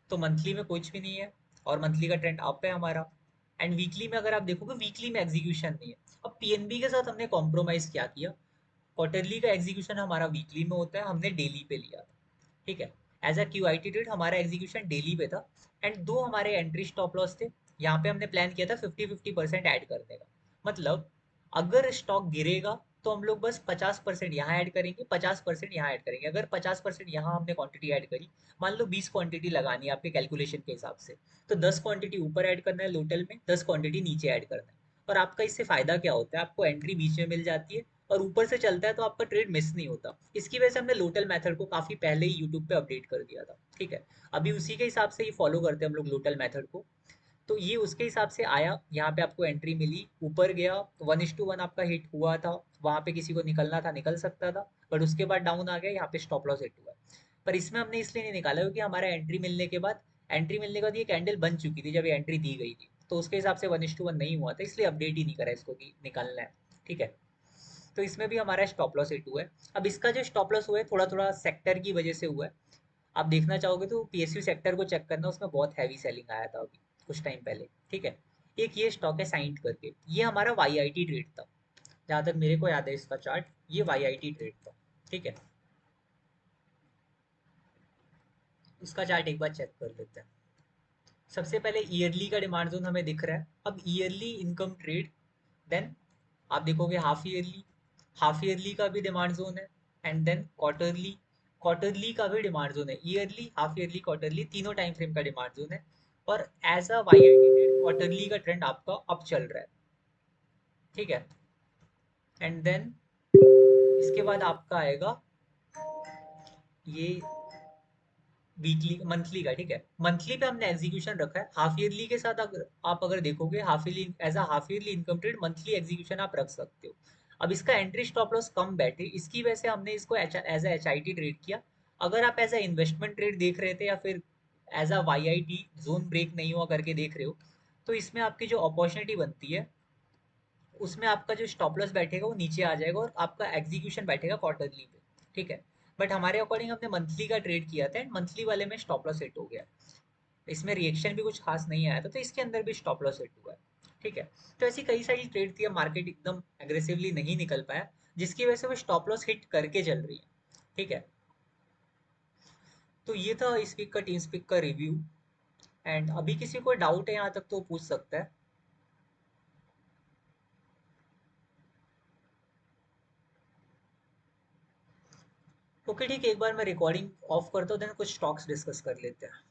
S1: तो मंथली में कुछ भी नहीं है, और मंथली का ट्रेंड अप है हमारा। एंड वीकली में अगर आप देखोगे, वीकली में एग्जीक्यूशन नहीं है। अब पीएनबी के साथ हमने कॉम्प्रोमाइज़ क्या किया, क्वार्टरली का एग्जीक्यूशन हमारा वीकली में होता है, हमने डेली पे लिया था। ठीक है, एज अ क्यूआईटी ट्रेड हमारा एग्जीक्यूशन डेली पे था। एंड दो हमारे एंट्री स्टॉप लॉस थे। यहाँ पे हमने प्लान किया था 50-50% ऐड करने का। मतलब अगर स्टॉक गिरेगा तो हम लोग बस 50% यहाँ ऐड करेंगे, 50% यहाँ ऐड करेंगे। अगर 50% यहाँ हमने क्वांटिटी ऐड करी, मान लो 20 क्वांटिटी लगानी है आपके कैलकुलेशन के हिसाब से, तो 10 क्वांटिटी ऊपर ऐड करना है लोटल में, 10 क्वांटिटी नीचे ऐड करना है। और आपका इससे फायदा क्या होता है, आपको एंट्री बीच में मिल जाती है, और ऊपर से चलता है तो आपका ट्रेड मिस नहीं होता। इसकी वजह से हमने लोटल मेथड को काफ़ी पहले ही यूट्यूब पे अपडेट कर दिया था। ठीक है, अभी उसी के हिसाब से ही फॉलो करते हैं हम लोग लोटल मेथड को। तो ये उसके हिसाब से आया, यहाँ पे आपको एंट्री मिली, ऊपर गया, 1:1 आपका हिट हुआ था। वहाँ पे किसी को निकलना था निकल सकता था, बट उसके बाद डाउन आ गया, यहाँ पे स्टॉप लॉस हिट हुआ। पर इसमें हमने इसलिए नहीं निकाला क्योंकि हमारा एंट्री मिलने के बाद ये कैंडल बन चुकी थी जब ये एंट्री दी गई थी, तो उसके हिसाब से 1:1 नहीं हुआ था, इसलिए अपडेट ही नहीं करा इसको कि निकालना है। ठीक है, तो इसमें भी हमारा स्टॉप लॉस हिट हुआ है। अब इसका जो स्टॉप लॉस हुआ है थोड़ा थोड़ा सेक्टर की वजह से हुआ है। आप देखना चाहोगे तो पीएसयू सेक्टर को चेक करना, उसमें बहुत हैवी सेलिंग आया था अभी कुछ टाइम पहले। ठीक है, एक ये स्टॉक है साइंट करके, ये हमारा वाईआईटी ट्रेड था, जहाँ तक मेरे को याद है इसका चार्ट, ये वाईआईटी ट्रेड था। ठीक है, इसका चार्ट एक बार चेक कर लेते हैं। सबसे पहले ईयरली का डिमांड जोन हमें दिख रहा है। अब ईयरली इनकम ट्रेड, देन आप देखोगे हाफ ईयरली का भी डिमांड जोन है, एंड देन क्वार्टरली, क्वार्टरली का भी डिमांड जोन है। ईयरली, हाफ ईयरली, क्वार्टरली, तीनों टाइम फ्रेम का डिमांड जोन है। और एज अ वाईआईटी ट्रेड क्वार्टरली का ट्रेंड आपका अप चल रहा है। ठीक है, एंड देन इसके बाद आपका आएगा ये वीकली मंथली का। ठीक है, मंथली पे हमने एग्जीक्यूशन रखा है हाफ ईयरली के साथ। अगर आप देखोगे half yearly, as a half yearly income trade monthly execution आप रख सकते हो। अब इसका एंट्री स्टॉप लॉस कम बैठे, इसकी वजह से हमने इसको एज अ HIT ट्रेड किया। अगर आप एज अ इन्वेस्टमेंट ट्रेड देख रहे थे, या फिर as a YIT zone break नहीं हुआ करके देख रहे हो, तो इसमें आपकी जो अपॉर्चुनिटी बनती है, उसमें आपका जो स्टॉप लॉस बैठेगा वो नीचे आ जाएगा, और आपका एग्जीक्यूशन बैठेगा क्वार्टरली पे। ठीक है, बट हमारे अकॉर्डिंग हमने मंथली का ट्रेड किया था, एंड मंथली वाले में स्टॉप लॉस हिट हो गया। इसमें रिएक्शन भी कुछ खास नहीं आया था, तो इसके अंदर भी स्टॉप लॉस हिट हुआ है। ठीक है, तो ऐसी कई सारी ट्रेड थी, मार्केट एकदम एग्रेसिवली नहीं निकल पाया, जिसकी वजह से वो स्टॉप लॉस हिट करके चल रही है। ठीक है, तो ये था इस वीक का टीम स्पीक का रिव्यू। एंड अभी किसी को डाउट है यहाँ तक तो पूछ सकता है। ओके ठीक है, एक बार मैं रिकॉर्डिंग ऑफ करता हूँ, देन कुछ स्टॉक्स डिस्कस कर लेते हैं।